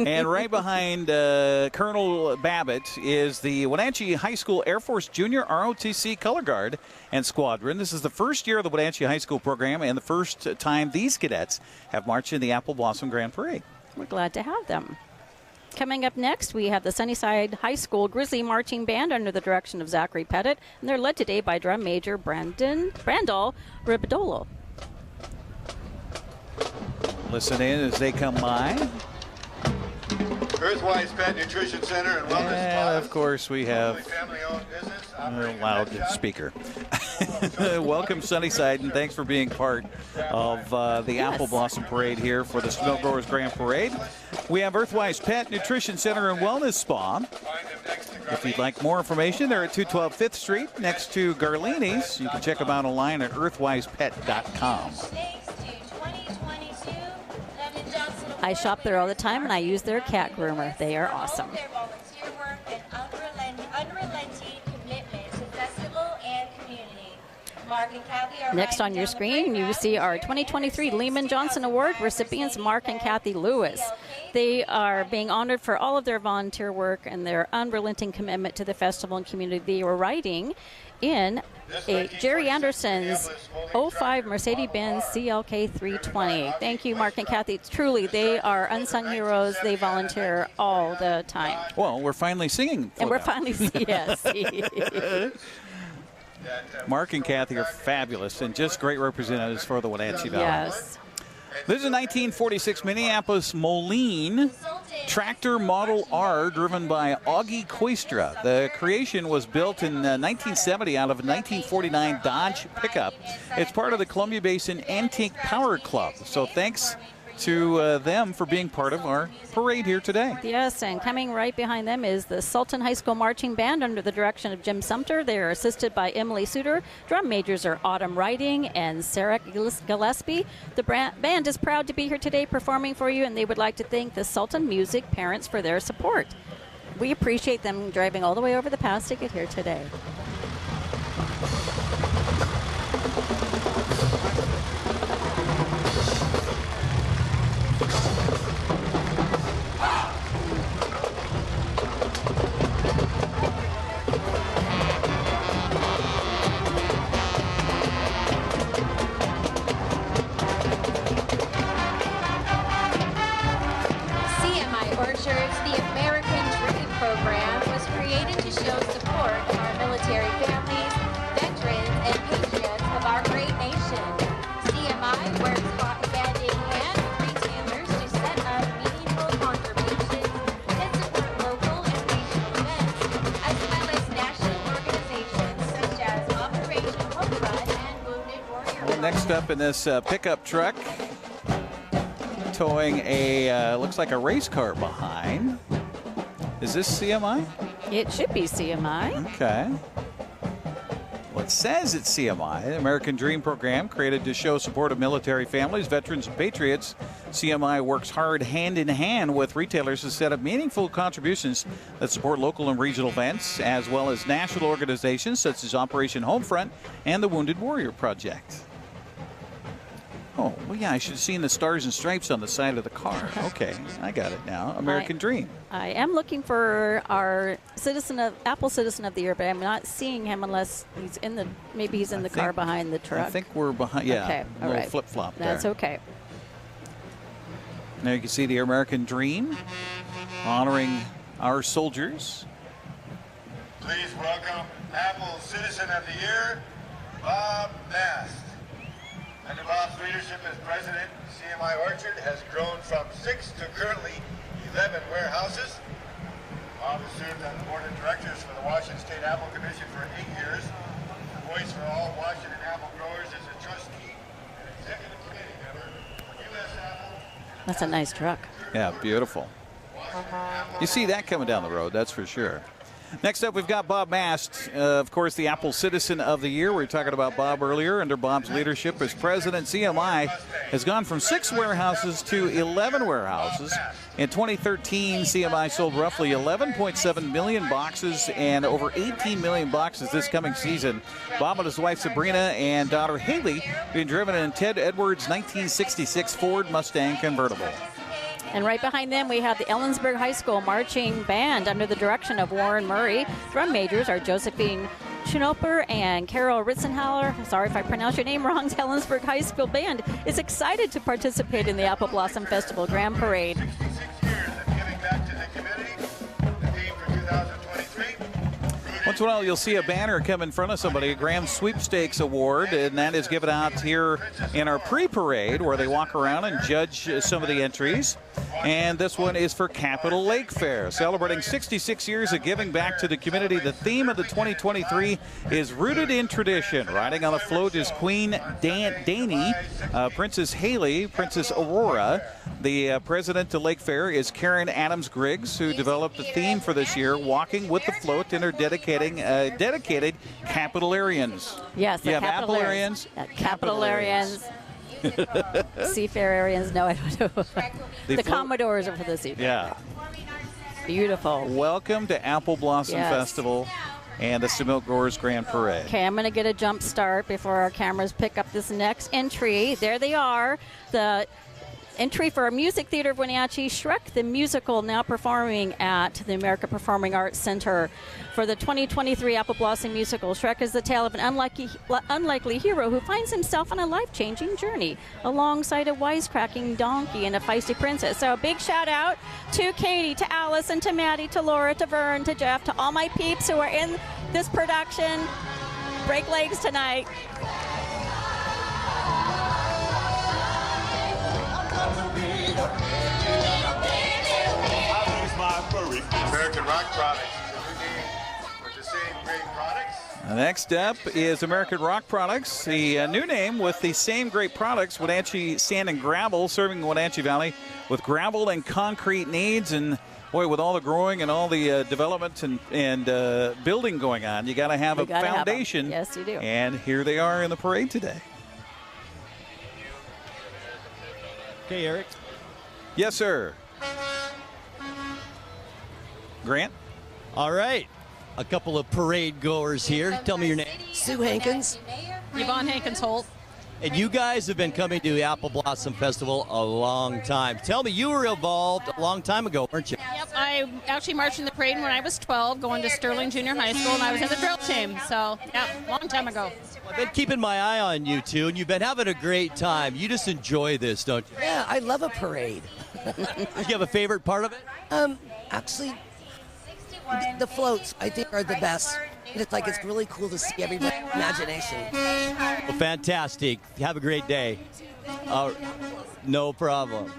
And right behind Colonel Babbitt is the Wenatchee High School Air Force Junior ROTC Color Guard and Squadron. This is the first year of the Wenatchee High School program and the first time these cadets have marched in the Apple Blossom Grand Parade. We're glad to have them. Coming up next, we have the Sunnyside High School Grizzly Marching Band under the direction of Zachary Pettit, and they're led today by drum major Brandel Ribadolo. Listen in as they come by. Earthwise Pet Nutrition Center and Wellness And of course we have a loud speaker. Welcome Sunnyside, and thanks for being part of the Apple Blossom Parade here for the Stemilt Growers Grand Parade. We have Earthwise Pet Nutrition Center and Wellness Spa. If you'd like more information, they're at 212 5th Street next to Garlini's. You can check them out online at earthwisepet.com. I shop there all the time, and I use their cat groomer. They are awesome. Mark and Kathy are Next on riding your down the screen, you see our 2023 Lehman Johnson Award recipients, Mark and Kathy Lewis. They are being honored for all of their volunteer work and their unrelenting commitment to the festival and community. They were riding in a Jerry Anderson's 05 Mercedes-Benz CLK 320. Thank you, Mark and Kathy. Truly, they are unsung heroes. They volunteer all the time. Well, we're finally singing for And we're them. finally, yes. Mark and Kathy are fabulous and just great representatives for the Wenatchee Valley. Yes. This is a 1946 Minneapolis Moline tractor Model R driven by Augie Quaistra. The creation was built in 1970 out of a 1949 Dodge pickup. It's part of the Columbia Basin Antique Power Club. So thanks to them for being part of our parade here today. Yes, and coming right behind them is the Sultan High School Marching Band under the direction of Jim Sumter. They are assisted by Emily Suter. Drum majors are Autumn Riding and Sarah Gillespie. The band is proud to be here today performing for you, and they would like to thank the Sultan Music parents for their support. We appreciate them driving all the way over the pass to get here today. Next up in this pickup truck, towing a, looks like a race car behind. Is this CMI? It should be CMI. Okay. Well, it says it's CMI, the American Dream Program, created to show support of military families, veterans, and patriots. CMI works hard hand in hand with retailers to set up meaningful contributions that support local and regional events, as well as national organizations such as Operation Homefront and the Wounded Warrior Project. Oh, well, yeah, I should have seen the stars and stripes on the side of the car. Okay, I got it now. American Dream. I am looking for our Apple Citizen of the Year, but I'm not seeing him unless he's in the, maybe he's in the car behind the truck. I think we're behind, yeah. Okay, a little flip-flop there. That's okay. Now you can see the American Dream honoring our soldiers. Please welcome Apple Citizen of the Year, Bob Mast. Under Bob's leadership as president, CMI Orchard has grown from 6 to currently 11 warehouses. Bob has served on the board of directors for the Washington State Apple Commission for 8 years. The Voice for All Washington Apple Growers is a trustee and executive committee member for U.S. Apple. That's a nice truck. Yeah, beautiful. You see that coming down the road, that's for sure. Next up, we've got Bob Mast, of course, the Apple Citizen of the Year. We were talking about Bob earlier. Under Bob's leadership as president, CMI has gone from 6 warehouses to 11 warehouses. In 2013, CMI sold roughly 11.7 million boxes and over 18 million boxes this coming season. Bob and his wife Sabrina and daughter Haley being driven in Ted Edwards' 1966 Ford Mustang convertible. And right behind them, we have the Ellensburg High School Marching Band under the direction of Warren Murray. Drum majors are Josephine Schnoper and Carol Ritzenhaller. Sorry if I pronounced your name wrong. The Ellensburg High School Band is excited to participate in the Apple Blossom Festival Grand Parade. Once in a while, you'll see a banner come in front of somebody, a Graham Sweepstakes Award, and that is given out here in our pre-parade where they walk around and judge some of the entries. And this one is for Capital Lake Fair, celebrating 66 years of giving back to the community. The theme of the 2023 is Rooted in Tradition. Riding on the float is Queen Dani, Princess Haley, Princess Aurora. The president of Lake Fair is Karen Adams-Griggs, who developed the theme for this year, Walking with the Float, and her dedicated Capitolarians. Yes, you have Applearians. Capitolarians. Seafararians, no, I don't know. The Commodores are for the seafarers. Yeah. Beautiful. Welcome to Apple Blossom Festival. and the Stemilt Growers Grand Parade. Okay, I'm going to get a jump start before our cameras pick up this next entry. There they are. The entry for our Music Theater of Wenatchee, Shrek the Musical, now performing at the American Performing Arts Center. For the 2023 Apple Blossom Musical, Shrek is the tale of an unlikely hero who finds himself on a life-changing journey alongside a wisecracking donkey and a feisty princess. So a big shout out to Katie, to Alice, and to Maddie, to Laura, to Vern, to Jeff, to all my peeps who are in this production. Break legs tonight. American Rock Products is a new name with the same great products. Next up is American Rock Products, the new name with the same great products, Wenatchee Sand and Gravel, serving the Wenatchee Valley with gravel and concrete needs. And boy, with all the growing and all the development and building going on, you got to have a foundation. Yes, you do. And here they are in the parade today. Okay, Eric. Yes, sir. Grant? All right. A couple of parade goers here. Tell me your name. Sue Hankins. Yvonne Hankins-Holt. And you guys have been coming to the Apple Blossom Festival a long time. Tell me, you were involved a long time ago, weren't you? Yep, I actually marched in the parade when I was 12, going to Sterling Junior High School, and I was in the drill team. So, yeah, long time ago. I've been keeping my eye on you two, and you've been having a great time. You just enjoy this, don't you? Yeah, I love a parade. Do you have a favorite part of it? Actually, the floats, I think, are the best. It's like it's really cool to see everybody's imagination. Well, fantastic. Have a great day. No problem.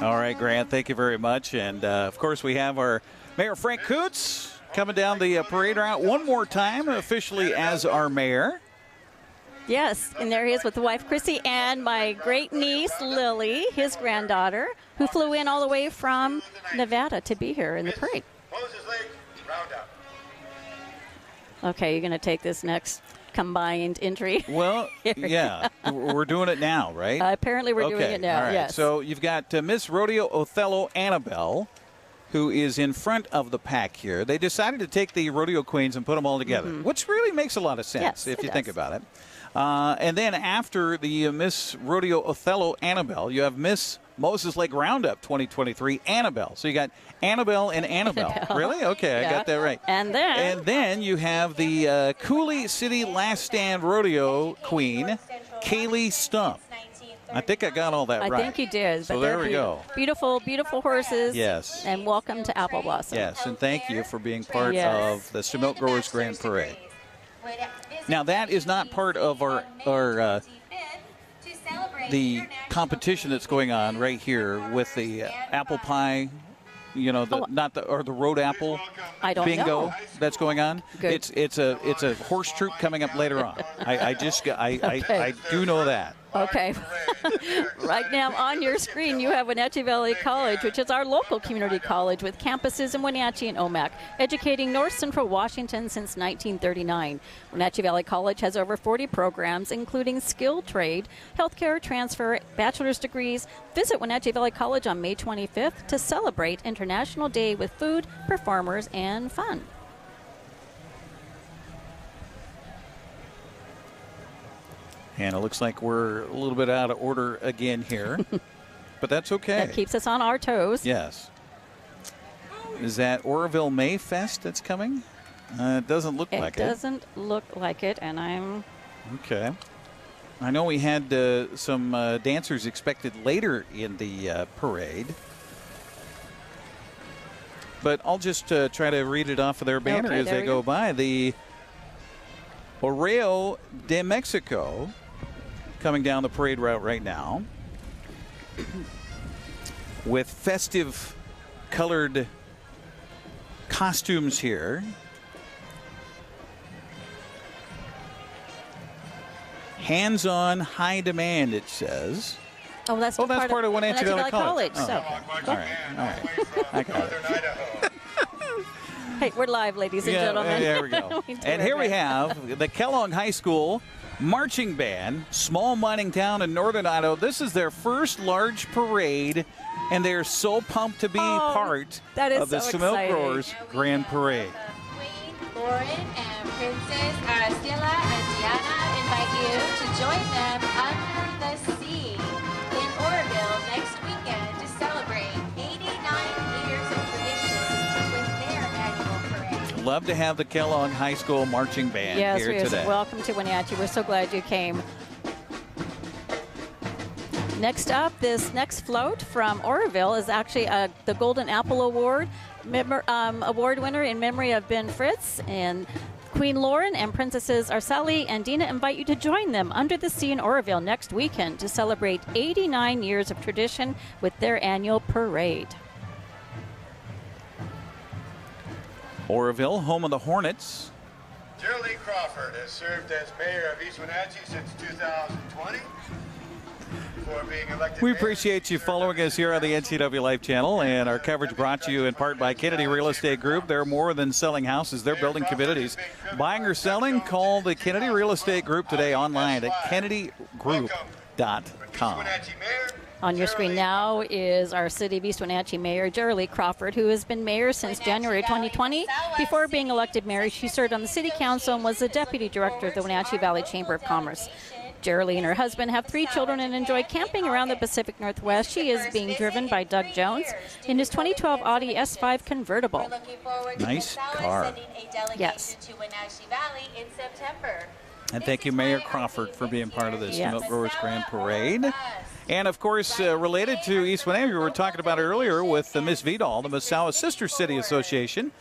All right, Grant, thank you very much. And, of course, we have our Mayor Frank Coots coming down the parade route one more time, officially as our mayor. Yes, and there he is with the wife, Chrissy, and my great niece, Lily, his granddaughter, who flew in all the way from Nevada to be here in the parade. Okay, you're going to take this next combined entry. Well, yeah, we're doing it now, right? Apparently we're doing it now, all right. yes. So you've got Miss Rodeo Othello Annabelle, who is in front of the pack here. They decided to take the rodeo queens and put them all together, which really makes a lot of sense if you think about it. And then after the Miss Rodeo Othello Annabelle, you have Miss Moses Lake Roundup 2023 Annabelle. So you got Annabelle and Annabelle. Really? Okay, I got that right. And then you have the Cooley City Last Stand Rodeo Queen, Kaylee Stump. I think I got all that right. I think you did. So but there we go. Beautiful, beautiful horses. Yes. And welcome to Apple Blossom. Yes, and thank you for being part of the Stemilt Growers Grand Parade. Now, that is not part of our the competition that's going on right here with the apple pie, you know, the road apple bingo know. That's going on. Good. It's a horse troop coming up later on. I do know that. Okay. Right now on your screen, you have Wenatchee Valley College, which is our local community college with campuses in Wenatchee and Omak, educating North Central Washington since 1939. Wenatchee Valley College has over 40 programs, including skilled trade, healthcare, transfer, bachelor's degrees. Visit Wenatchee Valley College on May 25th to celebrate International Day with food, performers, and fun. And it looks like we're a little bit out of order again here, but that's okay. That keeps us on our toes. Yes. Is that Oroville May Fest that's coming? It doesn't look like it. It doesn't look like it, and I'm... Okay. I know we had some dancers expected later in the parade. But I'll just try to read it off of their banner as they go by. The Oreo de Mexico coming down the parade route right now with festive colored costumes here. Hands-on, high demand, it says. Oh, that's part of Wenatchee Valley College. Oh. So. All right. I got it. Hey, we're live, ladies and gentlemen. There we go. And here we have the Kellogg High School Marching Band, small mining town in northern Idaho. This is their first large parade, and they're so pumped to be part of the Stemilt Growers Grand Parade. Lauren and Princess Stella and Diana invite you to join them under the sea in Oroville next weekend to celebrate 89 years of tradition with their annual parade. Love to have the Kellogg High School Marching Band here yes, today. Welcome to Wenatchee. We're so glad you came. Next up, this next float from Oroville is actually the Golden Apple Award award winner in memory of Ben Fritz. And Queen Lauren and Princesses Arsali and Dina invite you to join them under the sea in Oroville next weekend to celebrate 89 years of tradition with their annual parade. Oroville, home of the Hornets. Geraldine Crawford has served as mayor of East Wenatchee since 2020. We appreciate you following us here on the NCW Life channel, and our coverage brought to you in part by Kennedy Real Estate Group. They're more than selling houses, they're building communities. Buying or selling, call the Kennedy Real Estate Group today online at kennedygroup.com. On your screen now is our City of East Wenatchee Mayor, Geraldine Crawford, who has been mayor since January 2020. Before being elected mayor, she served on the City Council and was the Deputy Director of the Wenatchee Valley Chamber of Commerce. Geraldine and her husband have 3 children and enjoy camping around the Pacific Northwest. She is being driven by Doug Jones in his 2012 Audi S5 convertible. Nice car. Yes. And thank you, Mayor Crawford, for being part of this Stemilt Growers Grand Parade. And, of course, related to East Wenatchee, we were talking about earlier with Miss Vidal, the Massawa Sister City Association.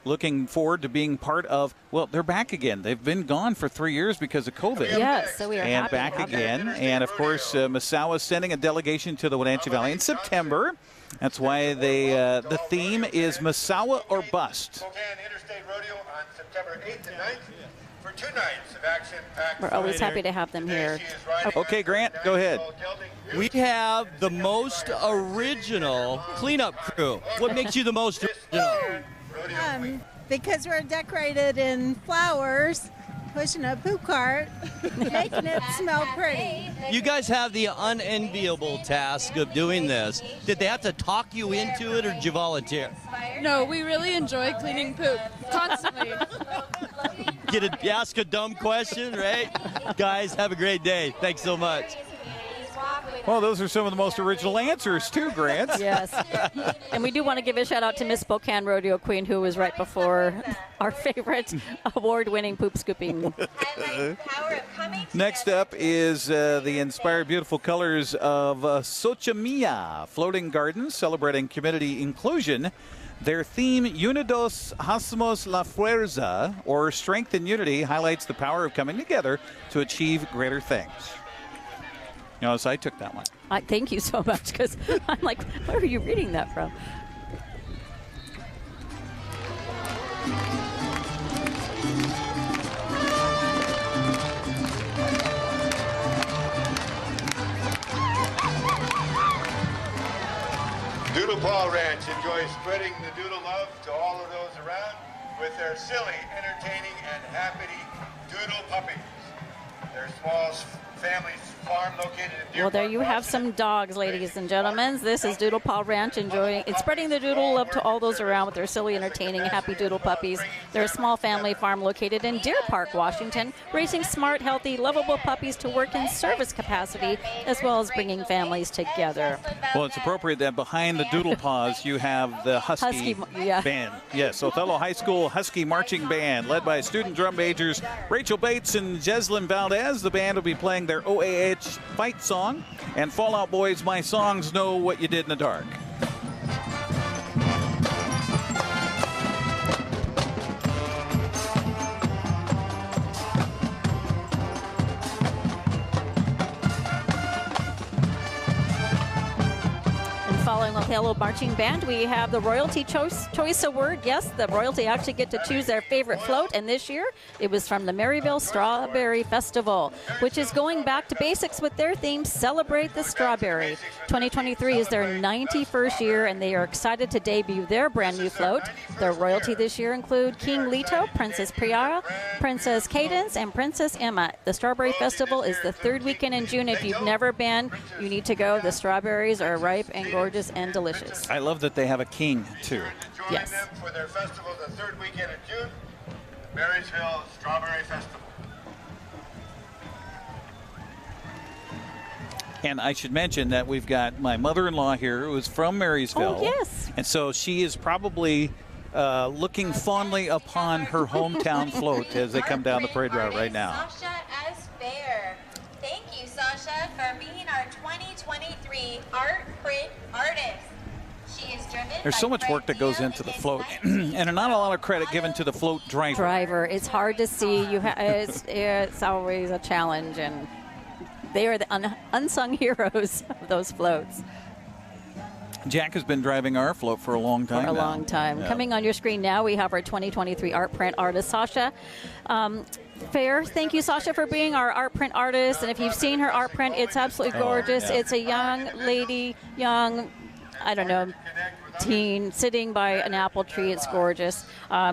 Looking forward to being part of, well, they're back again. They've been gone for 3 years because of COVID. Yes, so we are and happy back again. And, of course, Massawa is sending a delegation to the Wenatchee Valley in September. That's why the theme is Massawa or Bust. Spokane Interstate Rodeo on September 8th and 9th for 2 nights of action-packed. We're always happy to have them here. Okay, Grant, go ahead. We have the most original cleanup crew. What makes you the most original? Because we're decorated in flowers, pushing a poop cart, making it smell pretty. You guys have the unenviable task of doing this. Did they have to talk you into it, or did you volunteer? No, we really enjoy cleaning poop constantly. Ask a dumb question, right? Guys, have a great day. Thanks so much. Well, those are some of the most original answers, too, Grant. Yes. And we do want to give a shout-out to Miss Spokane Rodeo Queen, who was right before our favorite award-winning poop scooping. Next up is the inspired beautiful colors of Xochimilco Floating Gardens, celebrating community inclusion. Their theme, Unidos Hacemos la Fuerza, or Strength and Unity, highlights the power of coming together to achieve greater things. You know, so I took that one. Thank you so much, because I'm like, where are you reading that from? Doodle Paw Ranch enjoys spreading the doodle love to all of those around with their silly, entertaining, and happy doodle puppies. Their small family farm located in Deer Well, there Park, you have some dogs, ladies and gentlemen. This is Doodle Paw Ranch spreading the doodle love to all those around with their silly, entertaining, happy doodle puppies. They're a small family farm located in Deer Park, Washington, raising smart, healthy, lovable puppies to work in service capacity, as well as bringing families together. Well, it's appropriate that behind the Doodle Paws you have the Husky Band. Yes, Othello High School Husky Marching Band, led by student drum majors Rachel Bates and Jeslyn Valdez. The band will be playing their OAH fight song, and Fall Out Boy's My Songs Know What You Did in the Dark. Following Othello Marching Band, we have the Royalty Choice Award. Yes, the royalty actually get to choose their favorite float, and this year it was from the Maryville Strawberry Festival, which is going back to basics with their theme, Celebrate the Strawberry. 2023 is their 91st year, and they are excited to debut their brand new float. Their royalty this year include King Leto, Princess Priya, Princess Cadence, and Princess Emma. The Strawberry Festival is the 3rd weekend in June. If you've never been, you need to go. The strawberries are ripe and gorgeous and delicious. I love that they have a king, too. Yes. Them for their festival the 3rd weekend in June. Marysville Strawberry Festival. And I should mention that we've got my mother-in-law here who is from Marysville. Oh, yes. And so she is probably looking fondly upon her hometown float as they come down the parade route right now. Sasha as fair. Thank you, Sasha, for being our 2023 art print artist. She is driven There's so much work that goes into the float, and not a lot of credit given to the float driver. It's hard to see. It's always a challenge, and they are the unsung heroes of those floats. Jack has been driving our float for a long time. Yeah. Coming on your screen now, we have our 2023 art print artist, Sasha. Fair. Thank you, Sasha, for being our art print artist. And if you've seen her art print, it's absolutely gorgeous. It's a young lady, teen sitting by an apple tree. It's gorgeous.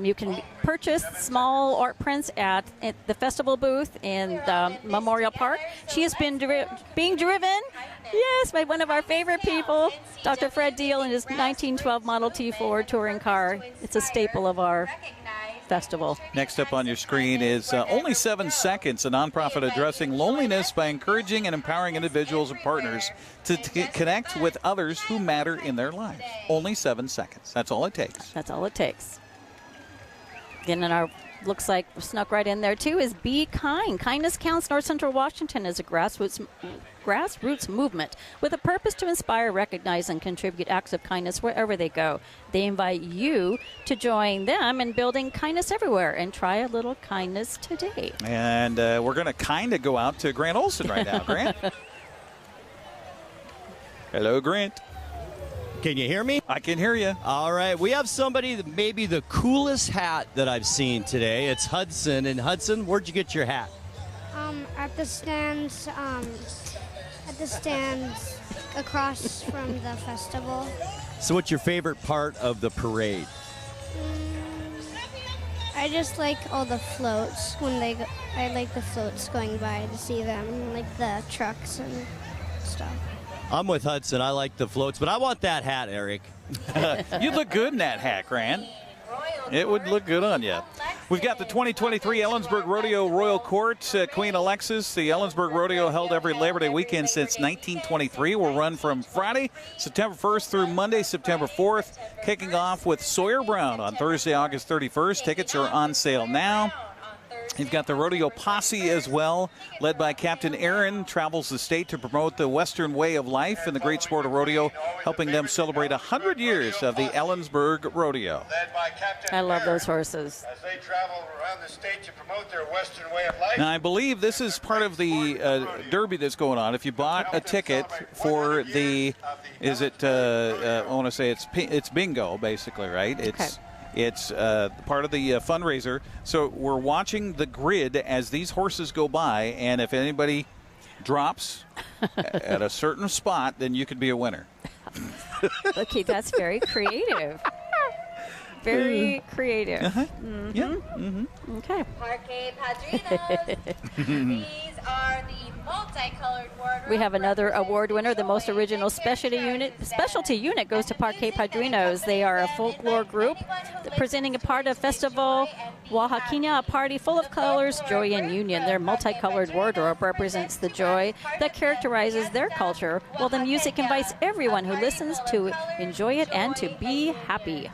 You can purchase small art prints at the festival booth in the Memorial Park. She has been being driven, by one of our favorite people, Dr. Fred Deal, in his 1912 Model T Ford touring car. It's a staple of our festival. Next up on your screen is Only 7 Seconds, a nonprofit addressing loneliness by encouraging and empowering individuals and partners to connect with others who matter in their lives. Only 7 seconds. That's all it takes. That's all it takes. Again, and our looks like snuck right in there too is Be Kind. Kindness Counts North Central Washington is a grassroots movement with a purpose to inspire, recognize, and contribute acts of kindness wherever they go. They invite you to join them in building kindness everywhere and try a little kindness today. And we're going to kind of go out to Grant Olson right now. Grant? Hello, Grant. Can you hear me? I can hear you. All right. We have somebody that maybe the coolest hat that I've seen today. It's Hudson. And Hudson, where'd you get your hat? At the stands across from the festival. So what's your favorite part of the parade? I just like all the floats I like the floats going by to see them, like the trucks and stuff. I'm with Hudson. I like the floats, but I want that hat, Eric. You look good in that hat, Grant. It would look good on you. We've got the 2023 Ellensburg Rodeo Royal Court. Queen Alexis, the Ellensburg Rodeo held every Labor Day weekend since 1923. Will run from Friday, September 1st through Monday, September 4th, kicking off with Sawyer Brown on Thursday, August 31st. Tickets are on sale now. You've got the Rodeo Posse as well, led by Captain Aaron, travels the state to promote the Western way of life and the great sport of rodeo, helping them celebrate 100 years of the Ellensburg Rodeo. I love those horses. As they travel around the state to promote their Western way of life. Now, I believe this is part of the derby that's going on. If you bought a ticket for the, I want to say it's bingo, basically, right? It's part of the fundraiser. So we're watching the grid as these horses go by, and if anybody drops at a certain spot, then you could be a winner. Okay, that's very creative. Very creative. Mm-hmm. Yeah. Mm-hmm. Okay. Parquet Padrinos. These are the multicolored wardrobe. We have another award winner. The most original specialty unit goes to Parquet Padrinos. They are a folklore group presenting a part of Festival Oaxaqueña, a party full of colors, joy, and union. Their multicolored wardrobe represents the joy that characterizes their culture, while the music invites everyone who listens to enjoy it and to be happy.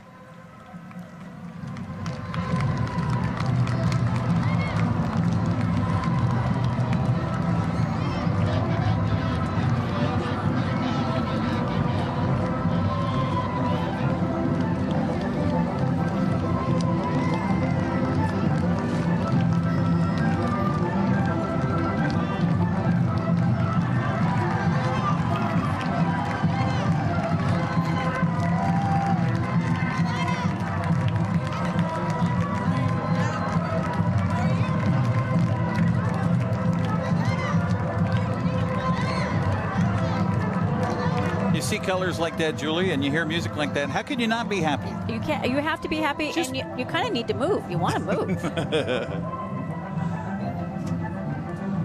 See colors like that, Julie, and you hear music like that, how can you not be happy? You can't. You have to be happy, and you kind of need to move. You want to move.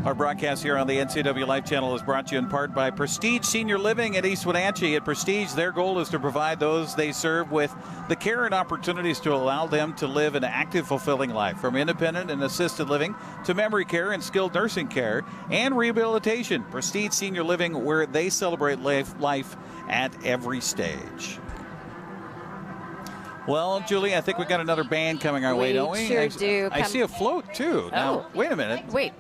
Our broadcast here on the NCW Life Channel is brought to you in part by Prestige Senior Living at East Wenatchee. At Prestige, their goal is to provide those they serve with the care and opportunities to allow them to live an active, fulfilling life. From independent and assisted living to memory care and skilled nursing care and rehabilitation. Prestige Senior Living, where they celebrate life at every stage. Well, Julie, I think we got another band coming our way, don't we? Sure do. I see a float, too. Now, wait a minute. Wait.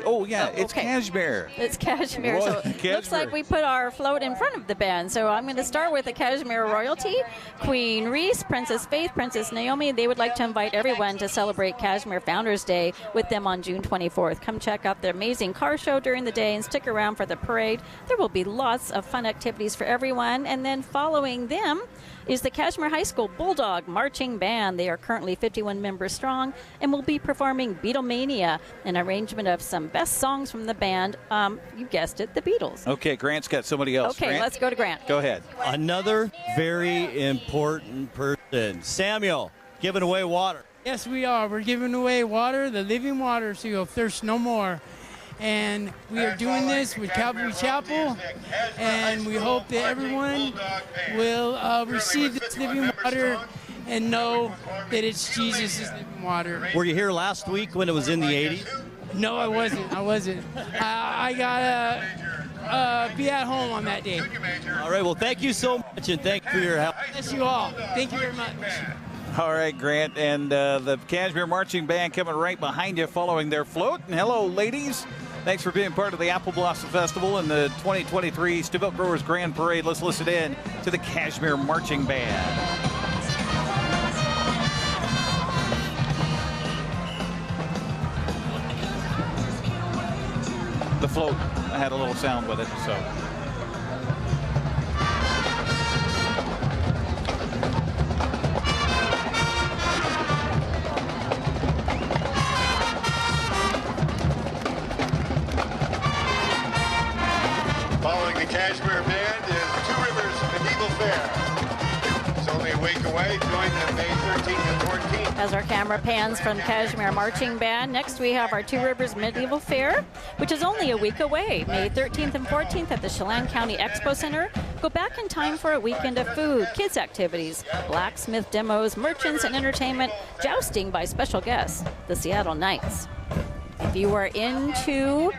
Oh, yeah, it's Cashmere. It's Cashmere. Royal So Cashmere. looks like we put our float in front of the band. So I'm going to start with the Cashmere royalty. Queen Reese, Princess Faith, Princess Naomi. They would like to invite everyone to celebrate Cashmere Founders Day with them on June 24th. Come check out the amazing car show during the day and stick around for the parade. There will be lots of fun activities for everyone. And then following them is the Cashmere High School Bulldog Marching Band. They are currently 51 members strong and will be performing Beatlemania, an arrangement of some best songs from the band. You guessed it, the Beatles. Okay, Grant's got somebody else. Okay, Grant? let's go to Grant. Go ahead. Another very important person. Samuel, giving away water. Yes, we are. We're giving away water, the living water, so you'll thirst no more. And we are doing this with Calvary Chapel, and we hope that everyone will receive this living water and know that it's Jesus' living water. Were you here last week when it was in the 80s? No, I wasn't. I got to be at home on that day. All right, well, thank you so much, and thank you for your help. Bless you all. Thank you very much. All right, Grant, and the Cashmere Marching Band coming right behind you following their float. And hello, ladies. Thanks for being part of the Apple Blossom Festival and the 2023 Stemilt Growers Grand Parade. Let's listen in to the Cashmere Marching Band. The float, I had a little sound with it, so. Following the Cashmere Band is Two Rivers Medieval Fair. It's only a week away. Join them May 13th and 14th. As our camera pans from Cashmere Marching Band, next we have our Two Rivers Medieval Fair, which is only a week away, May 13th and 14th at the Chelan County Expo Center. Go back in time for a weekend of food, kids' activities, blacksmith demos, merchants, and entertainment, jousting by special guests, the Seattle Knights. If you are into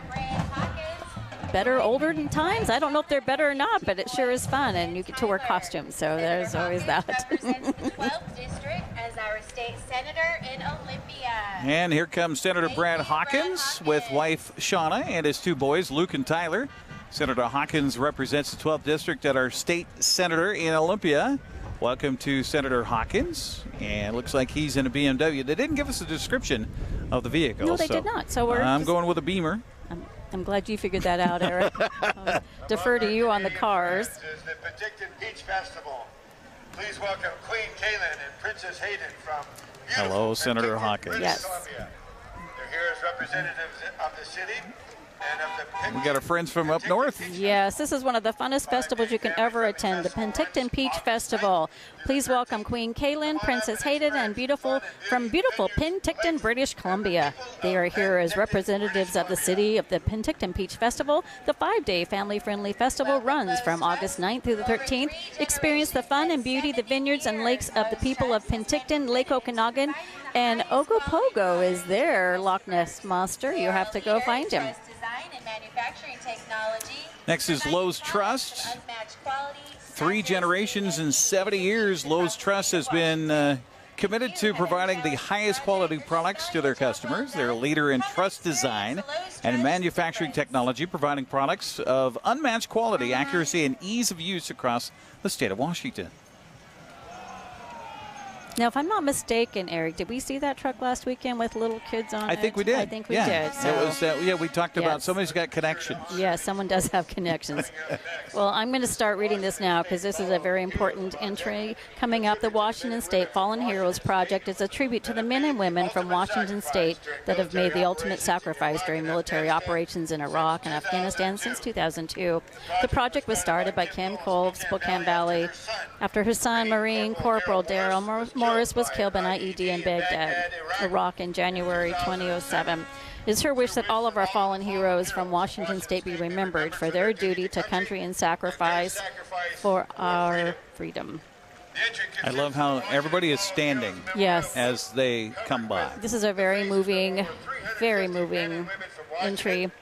better older times, I don't know if they're better or not, but it sure is fun, and you get to wear costumes, so there's always that. 12th District as our state senator in Olympia. And here comes Senator Brad Hawkins with wife Shauna and his two boys, Luke and Tyler. Senator Hawkins represents the 12th District at our state senator in Olympia. Welcome to Senator Hawkins. And looks like he's in a BMW. They didn't give us a description of the vehicle. No, they did not. So I'm going with a Beamer. I'm glad you figured that out, Eric. I'll defer to you on the cars. This is the Penticton Beach Festival. Please welcome Queen Kaylin and Princess Hayden from beautiful Hello, Senator Penticton, Hawkins. British Yes. Columbia. They're here as representatives of the city and of the We got our friends from up north. Yes, this is one of the funnest festivals you can ever attend, the Penticton Peach Festival. Please welcome Queen Kaylin, Princess Hayden, and beautiful Penticton, British Columbia. They are here as representatives of the city of the Penticton Peach Festival. The 5-day family-friendly festival runs from August 9th through the 13th. Experience the fun and beauty, the vineyards and lakes of the people of Penticton, Lake Okanagan, and Ogopogo is there, Loch Ness Monster. You have to go find him. Design and manufacturing technology. Next is Lowe's Trust. 3 generations and 70 years, Lowe's Trust has been committed to providing the highest quality products to their customers. They're a leader in trust design and manufacturing technology, providing products of unmatched quality, accuracy, and ease of use across the state of Washington. Now, if I'm not mistaken, Eric, did we see that truck last weekend with little kids on it? I think we did. I think we did. So. It was, we talked about somebody's got connections. Yeah, someone does have connections. Well, I'm going to start reading this now because this is a very important entry coming up. The Washington State Fallen Heroes Project is a tribute to the men and women from Washington State that have made the ultimate sacrifice during military operations in Iraq and Afghanistan since 2002. The project was started by Kim Cole of Spokane Valley after his son, Marine Corporal Daryl Morris, was killed by an IED in Baghdad, Iraq in January 2007. It's her wish that all of our fallen heroes from Washington State be remembered for their duty to country and sacrifice for our freedom. I love how everybody is standing as they come by. This is a very moving entry.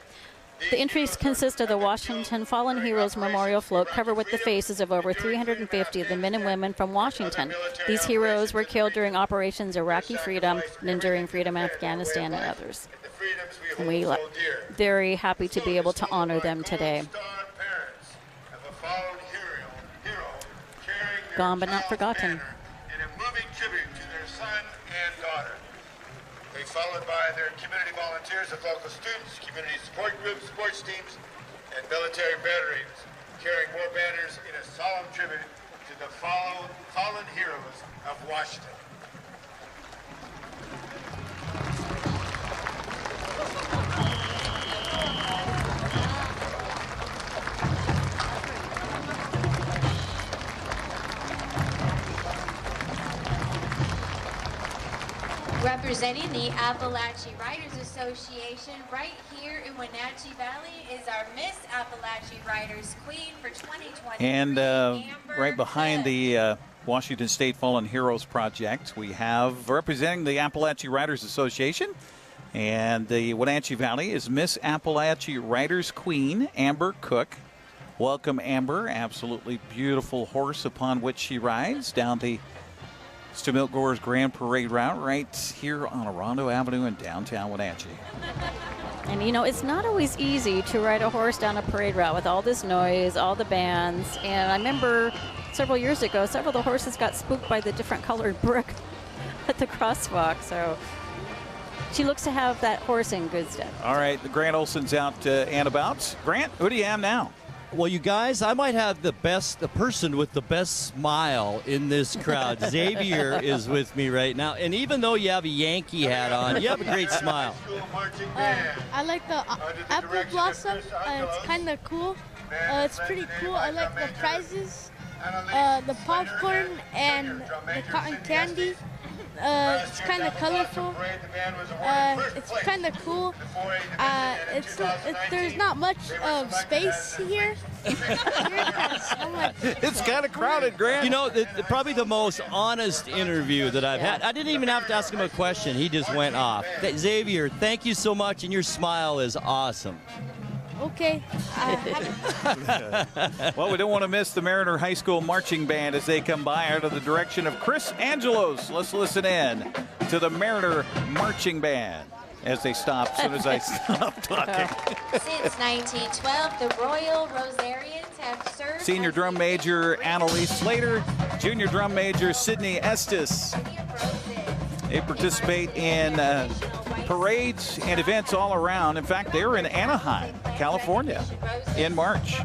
The entries consist of the Washington Fallen Heroes Memorial Float covered with the faces of over 350 of the men and women from Washington. These heroes were killed during Operations Iraqi Freedom and Enduring Freedom Afghanistan and others. And we are very happy to be able to honor them today. Gone but not forgotten. In a moving tribute to their son and daughter. They followed by their community volunteers of local students, community support groups, sports teams, and military batteries, carrying war banners in a solemn tribute to the fallen heroes of Washington. Representing the Appalachian Writers Association right here in Wenatchee Valley is our Miss Appalachian Writers Queen for 2020. And right behind the Washington State Fallen Heroes Project, we have representing the Appalachian Writers Association and the Wenatchee Valley is Miss Appalachian Writers Queen, Amber Cook. Welcome, Amber. Absolutely beautiful horse upon which she rides down the Stemilt Growers Grand Parade route right here on Orondo Avenue in downtown Wenatchee. And you know, it's not always easy to ride a horse down a parade route with all this noise, all the bands. And I remember several years ago, several of the horses got spooked by the different colored brick at the crosswalk. So she looks to have that horse in good stead. All right, the Grant Olson's out and about. Grant, who do you have now? Well, you guys, I might have the person with the best smile in this crowd. Xavier is with me right now. And even though you have a Yankee hat on, you have a great smile. I like the apple blossom. It's kind of cool. It's pretty cool. I like the prizes, the popcorn, and the cotton candy. It's kind of colorful. It's kind of cool. There's not much space here. It's kind of crowded, Grant. You know, probably the most honest interview that I've had. I didn't even have to ask him a question. He just went off. Xavier, thank you so much, and your smile is awesome. Okay. Well, we don't want to miss the Mariner High School Marching Band as they come by under the direction of Chris Angelos. Let's listen in to the Mariner Marching Band as they stop as soon as I stop talking. Since 1912, the Royal Rosarians have served. Senior drum major Annalise Slater, junior drum major Sydney Estes. They participate in parades and events all around. In fact, they were in Anaheim, California in March.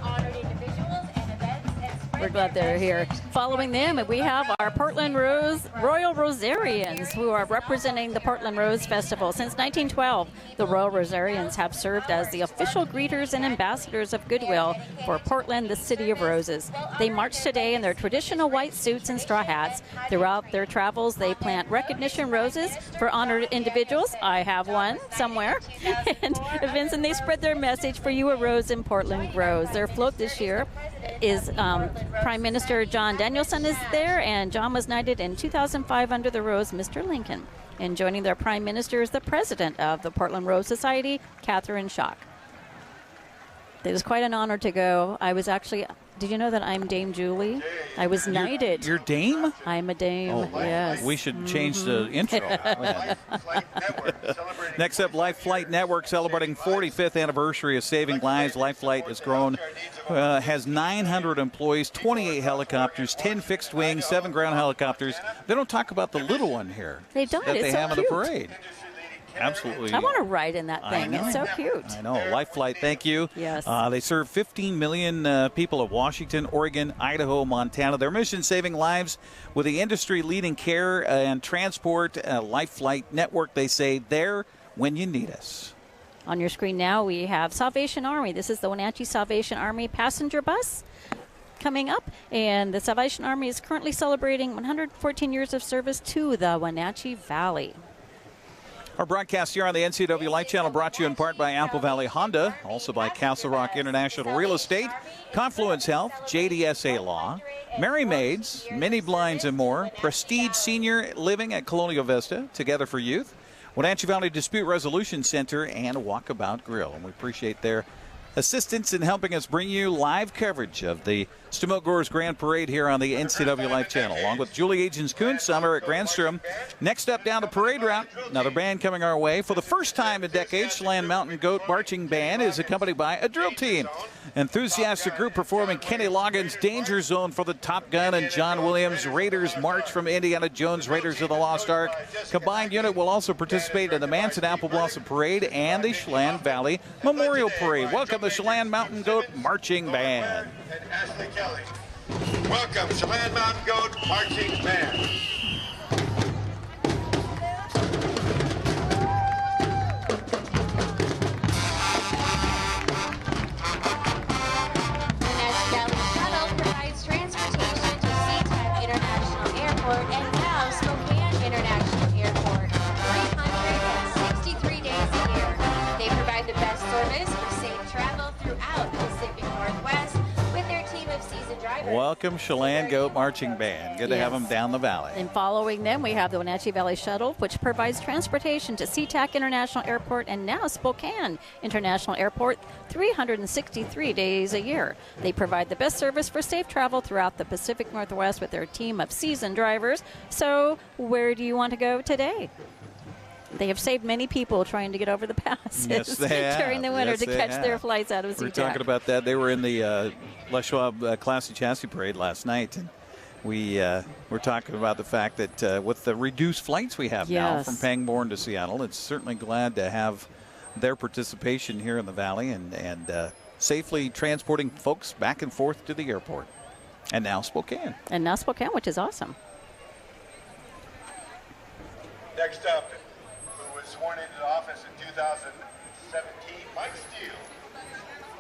We're glad they're here. Following them, we have our Portland Royal Rosarians, who are representing the Portland Rose Festival. Since 1912, the Royal Rosarians have served as the official greeters and ambassadors of goodwill for Portland, the city of roses. They march today in their traditional white suits and straw hats. Throughout their travels, they plant recognition roses for honored individuals. I have one somewhere. And events, and they spread their message, for you a rose in Portland grows. Their float this year is Prime Minister John Danielson is there, and John was knighted in 2005 under the rose, Mr. Lincoln. And joining their Prime Minister is the president of the Portland Rose Society, Catherine Schock. It is quite an honor to go. I was actually, did you know that I'm Dame Julie? I was knighted. You're Dame? I'm a dame, yes. We should change the intro. Next up, Life Flight Network celebrating 45th anniversary of saving lives. Life Flight has grown, has 900 employees, 28 helicopters, 10 fixed wings, 7 ground helicopters. They don't talk about the little one here. They don't. That It's they so have cute. in the parade. Absolutely. I want to ride in that thing. It's so cute. I know. Life Flight, thank you. Yes. They serve 15 million people of Washington, Oregon, Idaho, Montana. Their mission, saving lives with the industry-leading care and transport. Life Flight Network, they say, there when you need us. On your screen now, we have Salvation Army. This is the Wenatchee Salvation Army passenger bus coming up. And the Salvation Army is currently celebrating 114 years of service to the Wenatchee Valley. Our broadcast here on the NCW Life Channel brought to you in part by Apple Valley Honda, also by Castle Rock International Real Estate, Confluence Health, JDSA Law, Merry Maids, Mini Blinds and more, Prestige Senior Living at Colonial Vista, Together for Youth, Wenatchee Valley Dispute Resolution Center, and Walkabout Grill. And we appreciate their assistance in helping us bring you live coverage of the Stemilt Growers Grand Parade here on the NCW Life Channel, along with Julie Agins-Kuntz on at Grandstrom. Next up down the parade route, another band coming our way. For the first time in decades, Chelan Mountain Goat Marching Band is accompanied by a drill team. Enthusiastic group performing Kenny Loggins' Danger Zone for the Top Gun and John Williams' Raiders March from Indiana Jones Raiders of the Lost Ark. Combined unit will also participate in the Manson Apple Blossom Parade and the Chelan Valley Memorial Parade. Welcome the Chelan Mountain Goat Marching Band. And Ashley Kelly. Welcome, Chelan Mountain Goat Marching Band. And now Spokane International Airport, 363 days a year. They provide the best service for safe travel throughout the Pacific Northwest with their team of seasoned drivers. Welcome, Chelan Goat Marching Band. Good to have them down the valley. And following them, we have the Wenatchee Valley Shuttle, which provides transportation to SeaTac International Airport and now Spokane International Airport 363 days a year. They provide the best service for safe travel throughout the Pacific Northwest with their team of seasoned drivers. So where do you want to go today? They have saved many people trying to get over the passes during the winter to catch their flights out of SeaTac. We were talking about that. They were in the Les Schwab Classy Chassis Parade last night. And we were talking about the fact that with the reduced flights we have now from Pangbourne to Seattle, it's certainly glad to have their participation here in the valley and safely transporting folks back and forth to the airport. And now Spokane. And now Spokane, which is awesome. Next up, who was sworn into office in 2017, Mike Steele,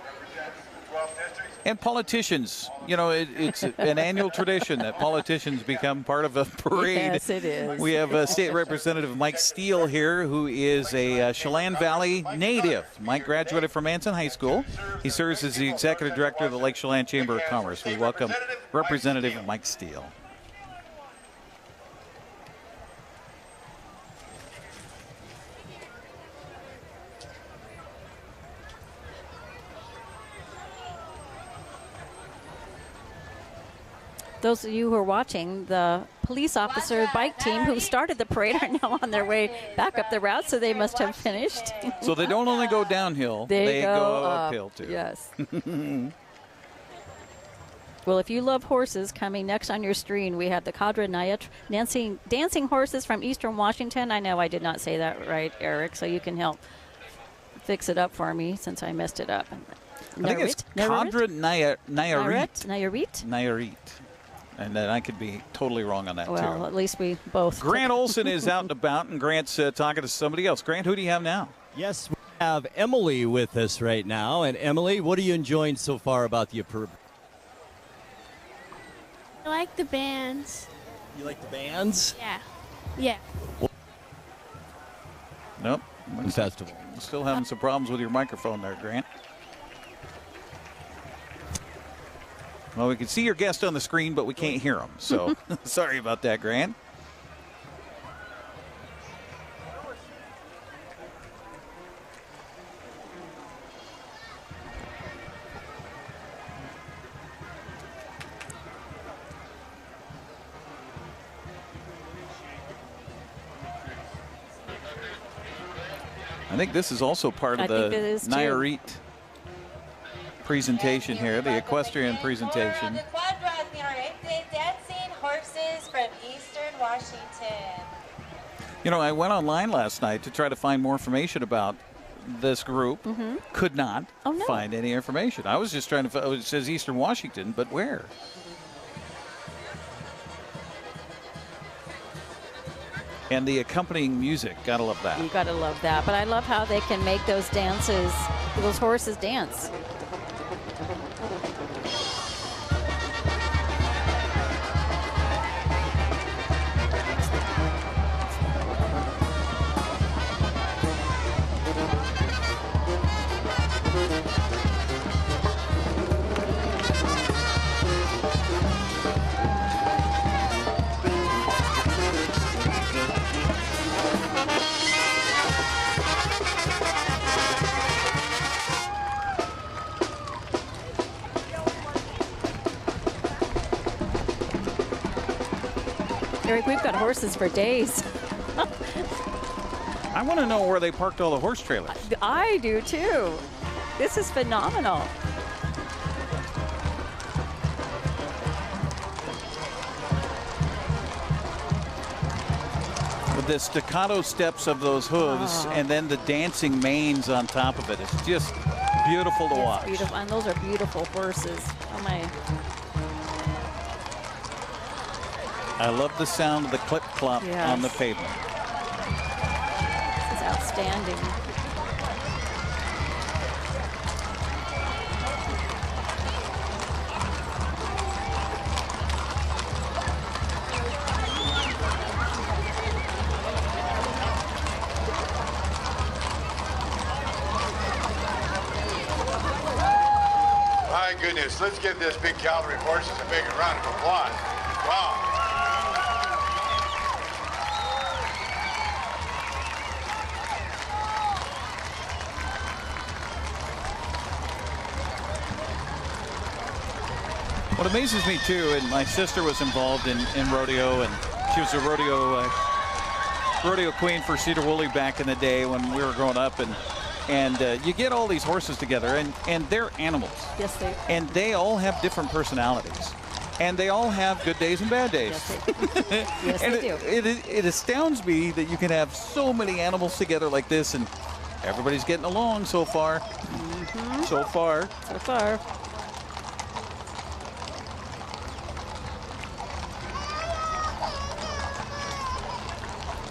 represents the 12th district. And politicians, you know, it's an annual tradition that politicians become part of a parade. Yes, it is. We have State Representative Mike Steele here, who is a Chelan Valley native. Mike graduated from Manson High School. He serves as the Executive Director of the Lake Chelan Chamber of Commerce. We welcome Representative Mike Steele. Those of you who are watching, the police officer bike team who started the parade are now on their way back up the route, so they must have finished. So they don't only go downhill, they go uphill too. Yes. Well, if you love horses, coming next on your screen, we have the Cadre Naya dancing horses from Eastern Washington. I know I did not say that right, Eric, so you can help fix it up for me since I messed it up. I think it's Cadre Nayarit. Nayarit. And then I could be totally wrong on that, too. Well, at least we both. Grant Olson is out and about, and Grant's talking to somebody else. Grant, who do you have now? Yes, we have Emily with us right now. And Emily, what are you enjoying so far about the parade? I like the bands. You like the bands? Yeah. Yeah. Nope. Festival. Still having some problems with your microphone there, Grant. Well, we can see your guest on the screen, but we can't hear him. So sorry about that, Grant. I think this is also part of the Nayarit presentation here, the equestrian presentation. The dancing horses from Eastern Washington. You know, I went online last night to try to find more information about this group. Could not find any information. I was just trying to, it says Eastern Washington, but where? And the accompanying music, gotta love that. You gotta love that. But I love how they can make those dances, those horses dance. Eric, we've got horses for days. I want to know where they parked all the horse trailers. I do too. This is phenomenal. With the staccato steps of those hooves and then the dancing manes on top of it. It's just beautiful to watch. Beautiful, and those are beautiful horses. Oh my. I love the sound of the clip-clop on the pavement. This is outstanding. My goodness, let's give this big cavalry of horses a big round of applause. Wow. What amazes me too, and my sister was involved in rodeo, and she was a rodeo queen for Cedar Woolley back in the day when we were growing up, and you get all these horses together, and they're animals. Yes, they are. And they all have different personalities. And they all have good days and bad days. Yes, they do. It astounds me that you can have so many animals together like this, and everybody's getting along so far. Mm-hmm. So far. So far.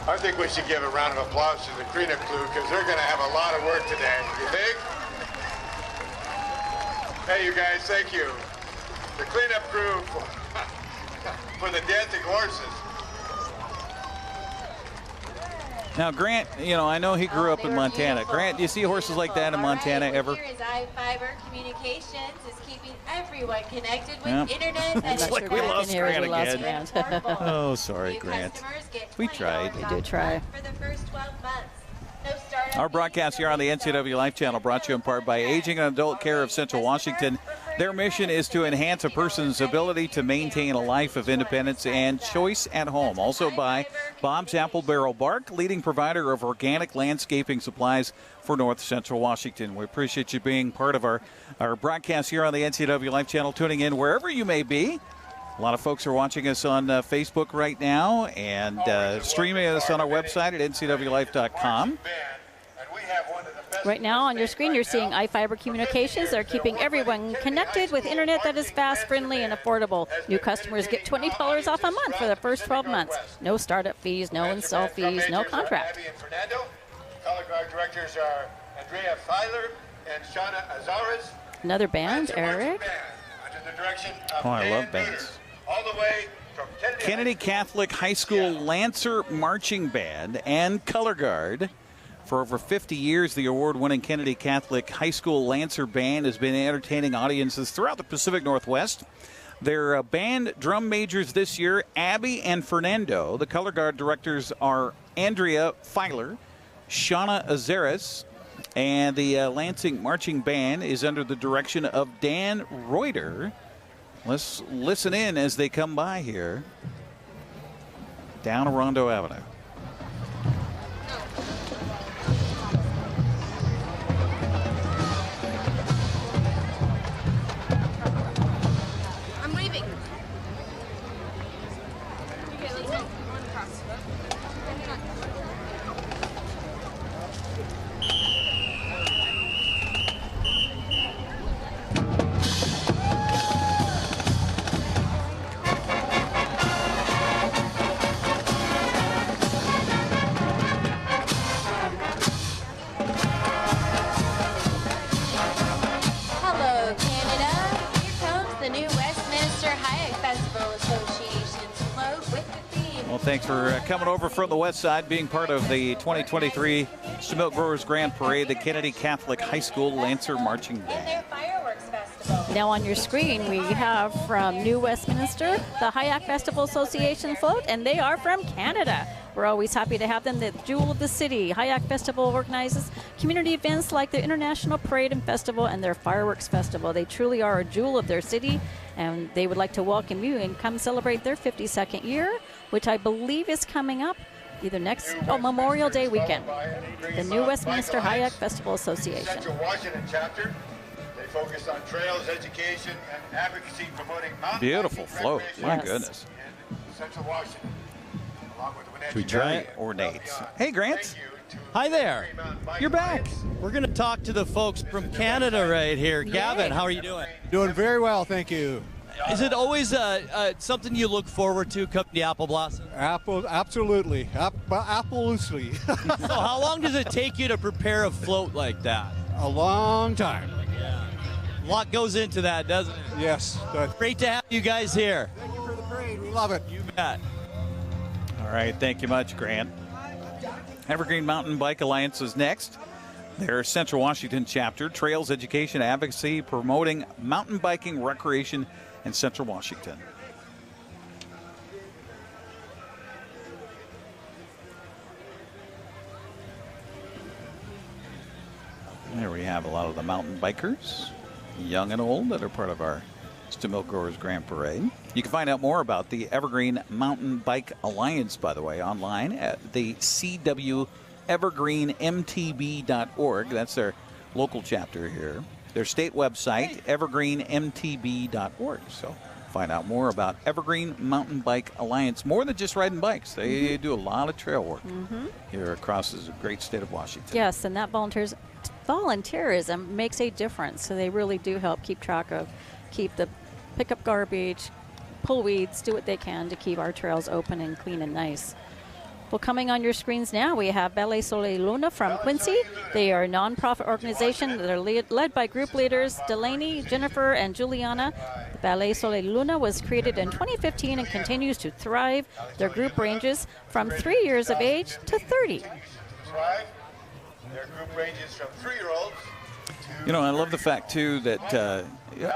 I think we should give a round of applause to the cleanup crew because they're going to have a lot of work today. You think? Hey, you guys, thank you. The cleanup crew for the dancing horses. Now, Grant, I know he grew up in Montana. Grant, do you see horses like that in Montana ever? Here is iFiber Communications is keeping everyone connected with internet and It's like we lost Grant again. smartphone. Oh, sorry, Grant. We tried. We did try. For the first 12 months. No startup Our broadcast here on the NCW Life Channel brought to you in part by Aging and Adult Care of Central Washington. Their mission is to enhance a person's ability to maintain a life of independence and choice at home. Also by Bob's Apple Barrel Bark, leading provider of organic landscaping supplies for North Central Washington. We appreciate you being part of our broadcast here on the NCW Life Channel, tuning in wherever you may be. A lot of folks are watching us on Facebook right now and streaming us on our website at ncwlife.com. Right now on your screen, you're seeing iFiber Communications. They're keeping everyone connected with internet that is fast, friendly, and affordable. New customers get $20 off a month for the first 12 months. No startup fees, no install fees, no contract. Color guard directors are Andrea Filer and Shauna Azares. Another band, Eric. Under the direction of Oh, I love Dan bands. Bader, all the way from Kennedy Catholic High School Lancer Marching Band and Color Guard. For over 50 years, the award-winning Kennedy Catholic High School Lancer Band has been entertaining audiences throughout the Pacific Northwest. Their band drum majors this year, Abby and Fernando. The Color Guard directors are Andrea Filer, Shauna Azares, and the Lansing Marching Band is under the direction of Dan Reuter. Let's listen in as they come by here down Orondo Avenue. I'm leaving. Hello, Canada. Here comes the new Westminster Kayak Festival Association's float with the theme. Well, thanks for coming over from the west side, being part of the 2023 Stemilt Growers Grand Parade, the Kennedy Catholic High School Lancer Marching Band. Their fireworks festival. Now on your screen, we have from New Westminster, the Kayak Festival Association float, and they are from Canada. We're always happy to have them, the jewel of the city. Kayak Festival organizes community events like the International Parade and Festival and their Fireworks Festival. They truly are a jewel of their city, and they would like to welcome you and come celebrate their 52nd year. which I believe is coming up either Memorial Day weekend. The New Westminster Hayek Festival Association. Central Washington chapter. They focus on trails, education, and advocacy promoting mountain Beautiful biking, float. My recreation goodness. in Central Washington. Along with the Wenatchee Should we try Valley it? Ornate. Hey, Grant. Hi there. You're back. We're going to talk to the folks from Canada right here. Gavin, how are you doing? Doing very well, thank you. Is it always something you look forward to coming to Apple Blossom? Absolutely. Absolutely. So how long does it take you to prepare a float like that? A long time. A lot goes into that, doesn't it? Yes. Great to have you guys here. Thank you for the parade. We love it. You bet. All right, thank you much, Grant. Evergreen Mountain Bike Alliance is next. Their Central Washington chapter, Trails, Education, Advocacy, promoting mountain biking, recreation in Central Washington. There we have a lot of the mountain bikers, young and old, that are part of our Stemilt Growers Grand Parade. You can find out more about the Evergreen Mountain Bike Alliance, by the way, online at the CWEvergreenMTB.org. That's their local chapter here. Their state website, evergreenmtb.org. So find out more about Evergreen Mountain Bike Alliance. More than just riding bikes. They do a lot of trail work here across this great state of Washington. Yes, and that volunteerism makes a difference. So they really do help pick up garbage, pull weeds, do what they can to keep our trails open and clean and nice. Well, coming on your screens now, we have Ballet Soleil Luna from Quincy. They are a nonprofit organization. They're led by group leaders Delaney, Jennifer, and Juliana. The Ballet Soleil Luna was created in 2015 and continues to thrive. Their group ranges from 3 years of age to 30. Their group ranges from 3-year-olds. You know, I love the fact, too, that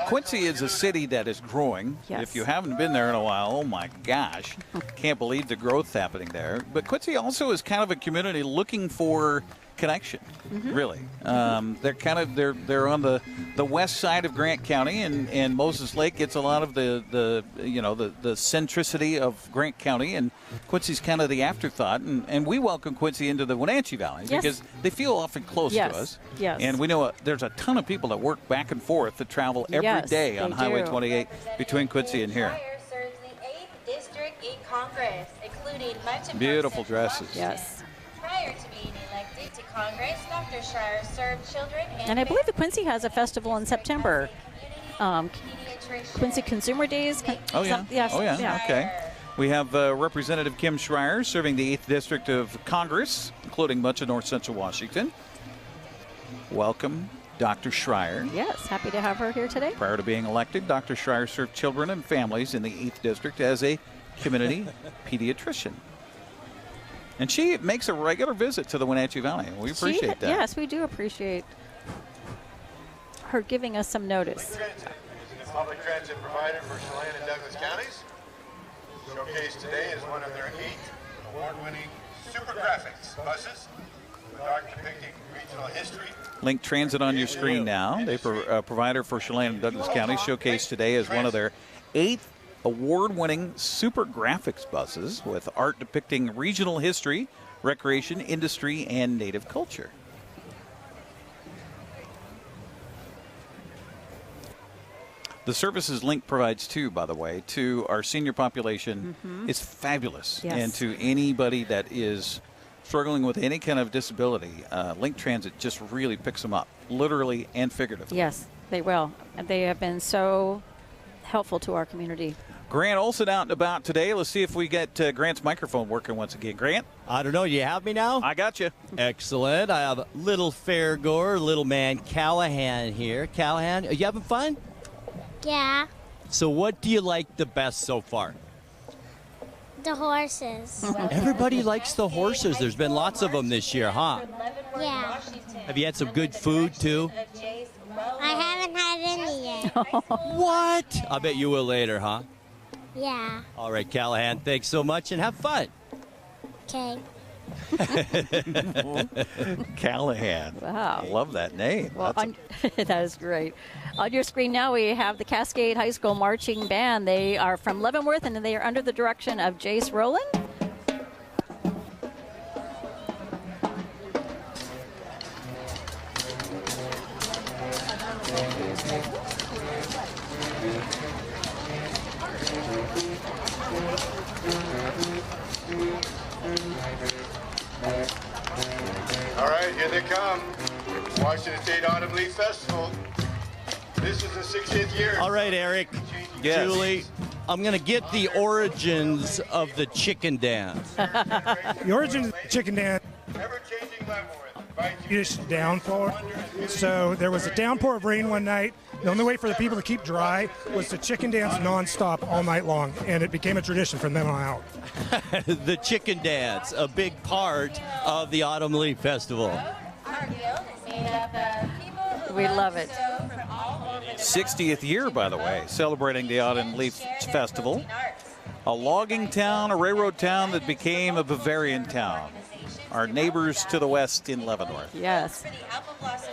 Quincy is a city that is growing. Yes. If you haven't been there in a while, oh my gosh, can't believe the growth happening there. But Quincy also is kind of a community looking for connection, really. They're on the west side of Grant County, and Moses Lake gets a lot of the centricity of Grant County, and Quincy's kind of the afterthought. And we welcome Quincy into the Wenatchee Valley because they feel often close to us. Yes. And we know there's a ton of people that work back and forth to travel every day on Highway 28 between Quincy and here. Serves the 8th District in Congress, including much of Beautiful dresses. Yes. Prior to being elected to Congress, Dr. Schreier served children And I believe that Quincy has a festival in September. Quincy Consumer Days. Oh, yeah. Okay. We have Representative Kim Schreier serving the 8th District of Congress, including much of North Central Washington. Welcome, Dr. Schreier. Yes, happy to have her here today. Prior to being elected, Dr. Schreier served children and families in the 8th District as a community pediatrician. And she makes a regular visit to the Wenatchee Valley. We appreciate that. Yes, we do appreciate her giving us some notice. Is a public transit provider for Chelan and Douglas counties. Showcased today is one of their 8 award-winning super graphics buses with art depicting regional history. Link Transit on your screen now. They provider for Chelan and Douglas counties. Showcased today as one of their 8 award-winning super graphics buses with art depicting regional history, recreation, industry, and native culture. The services Link provides, too, by the way, to our senior population is fabulous. Yes. And to anybody that is struggling with any kind of disability, Link Transit just really picks them up, literally and figuratively. Yes, they will. And they have been so helpful to our community. Grant Olson out and about today. Let's see if we get Grant's microphone working once again. Grant? I don't know. You have me now? I got you. Excellent. I have little fairgoer, little man Callahan here. Callahan, are you having fun? Yeah, So what do you like the best so far? the horses. Everybody likes the horses. There's been lots of them this year, huh? Yeah. Have you had some good food, too? I haven't had any yet. What? I bet you will later, huh? Yeah. All right, Callahan, thanks so much and have fun. Okay. Callahan. Wow. Love that name. Well, that is great. On your screen now, we have the Cascade High School Marching Band. They are from Leavenworth, and they are under the direction of Jace Rowland. All right, here they come. Washington State Autumn Leaf Festival. This is the 60th year. All right, Eric. Yes. Julie, I'm going to get the origins of the chicken dance. The origins of the chicken dance is downpour. So there was a downpour of rain one night. The only way for the people to keep dry was to chicken dance nonstop all night long, and it became a tradition from then on out. The chicken dance, a big part of the Autumn Leaf Festival. We love it. 60th year, by the way, celebrating the Autumn Leaf Festival. A logging town, a railroad town that became a Bavarian town. Our neighbors to the west in Leavenworth. Yes.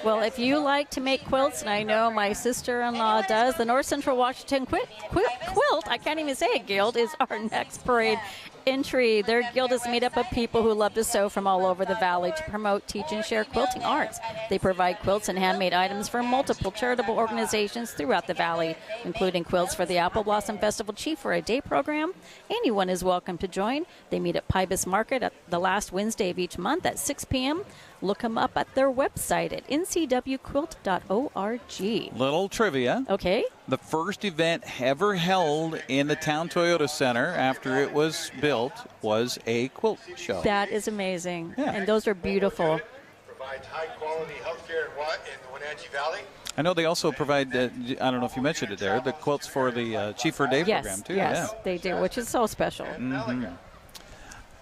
Well, if you like to make quilts, and I know my sister-in-law does, the North Central Washington Quilt, I can't even say it, Guild, is our next parade entry. Their guild is made up of people who love to sew from all over the valley to promote, teach, and share quilting arts. They provide quilts and handmade items for multiple charitable organizations throughout the valley, including quilts for the Apple Blossom Festival Chief for a Day program. Anyone is welcome to join. They meet at Pybus Market at the last Wednesday of each month at 6 p.m. Look them up at their website at ncwquilt.org. Little trivia. Okay. The first event ever held in the Town Toyota Center after it was built was a quilt show. That is amazing. Yeah. And those are beautiful. Provides high-quality health care in the Wenatchee Valley. I know they also provide, I don't know if you mentioned it there, the quilts for the Chief for a Day program, too. Yes, they do, which is so special. Mm-hmm.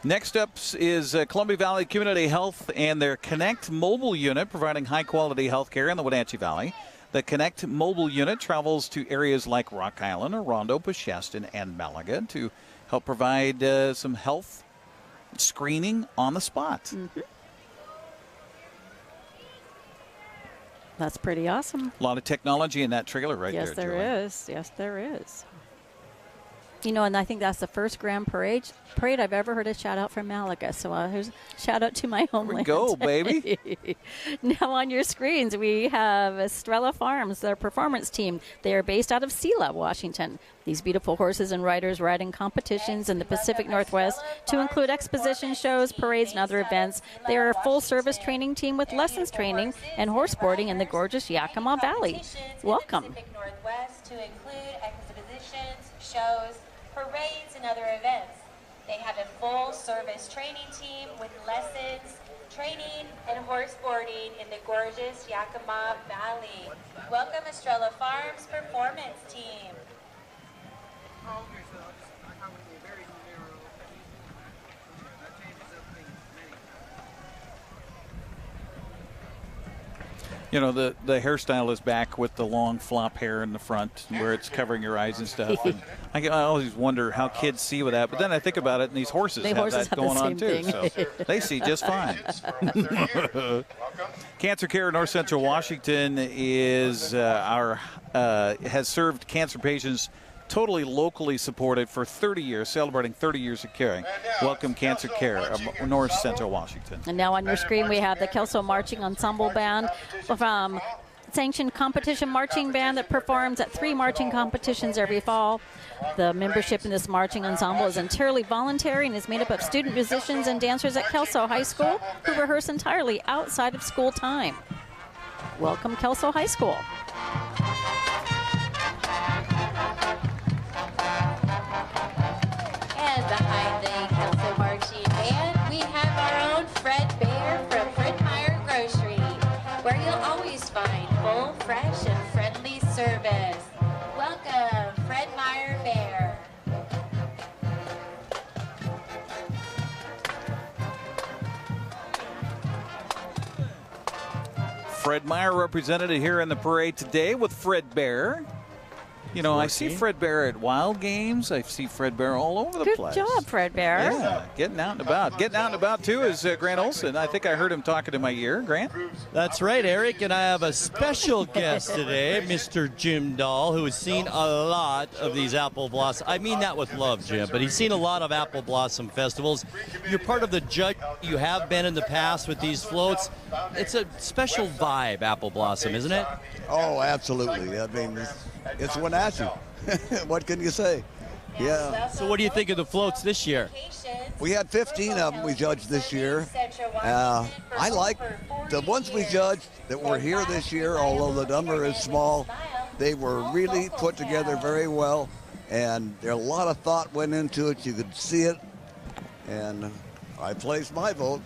Next up is Columbia Valley Community Health and their Connect mobile unit, providing high-quality health care in the Wenatchee Valley. The Connect mobile unit travels to areas like Rock Island, Orondo, Peshastin, and Malaga to help provide some health screening on the spot. Mm-hmm. That's pretty awesome. A lot of technology in that trailer right there, Yes, there Julie. is. Yes, there is. You know, and I think that's the first Grand Parade I've ever heard a shout out from Malaga. So here's a shout out to my homeland. There we go, baby. Now on your screens, we have Estrella Farms, their performance team. They are based out of Selah, Washington. These beautiful horses and riders ride in competitions in the Pacific Northwest to include exposition shows, parades, and other events. They are a full-service training team with lessons training and horse boarding in the gorgeous Yakima Valley. Welcome. Pacific Northwest to include expositions, shows, parades, and other events. They have a full-service training team with lessons, training, and horse boarding in the gorgeous Yakima Valley. Welcome, Estrella Farms Performance Team. You know, the hairstyle is back with the long flop hair in the front where it's covering your eyes and stuff. And I always wonder how kids see with that. But then I think about it, and these horses have that going on, too. So they see just fine. Cancer Care in North Central Washington is has served cancer patients totally locally supported for 30 years, celebrating 30 years of caring. Welcome, Cancer Care of North Central Washington. And now on your screen, we have the Kelso Marching Ensemble Band from sanctioned competition marching band that performs at 3 marching competitions every fall. The membership in this marching ensemble is entirely voluntary and is made up of student musicians and dancers at Kelso High School who rehearse entirely outside of school time. Welcome, Kelso High School. And behind the Kelso Marching Band, we have our own Fred Bear from Fred Meyer Grocery, where you'll always find full, fresh, and friendly service. Welcome, Fred Meyer Bear. Fred Meyer represented here in the parade today with Fred Bear. You know, I see Fred Bear at Wild Games. I see Fred Bear all over the place. Good job, Fred Bear. Yeah, getting out and about. Getting out and about, too, is Grant Olson. I think I heard him talking in my ear. Grant? That's right, Eric, and I have a special guest today, Mr. Jim Dahl, who has seen a lot of these apple blossom. I mean that with love, Jim, but he's seen a lot of apple blossom festivals. You're part of the judge. You have been in the past with these floats. It's a special vibe, apple blossom, isn't it? Oh, absolutely. I mean, it's Wenatchee. What can you say? Yeah. So what do you think of the floats this year? We had 15 of them we judged this year. I like the ones we judged that were here this year, although the number is small. They were really put together very well, and there a lot of thought went into it. You could see it, and I placed my vote.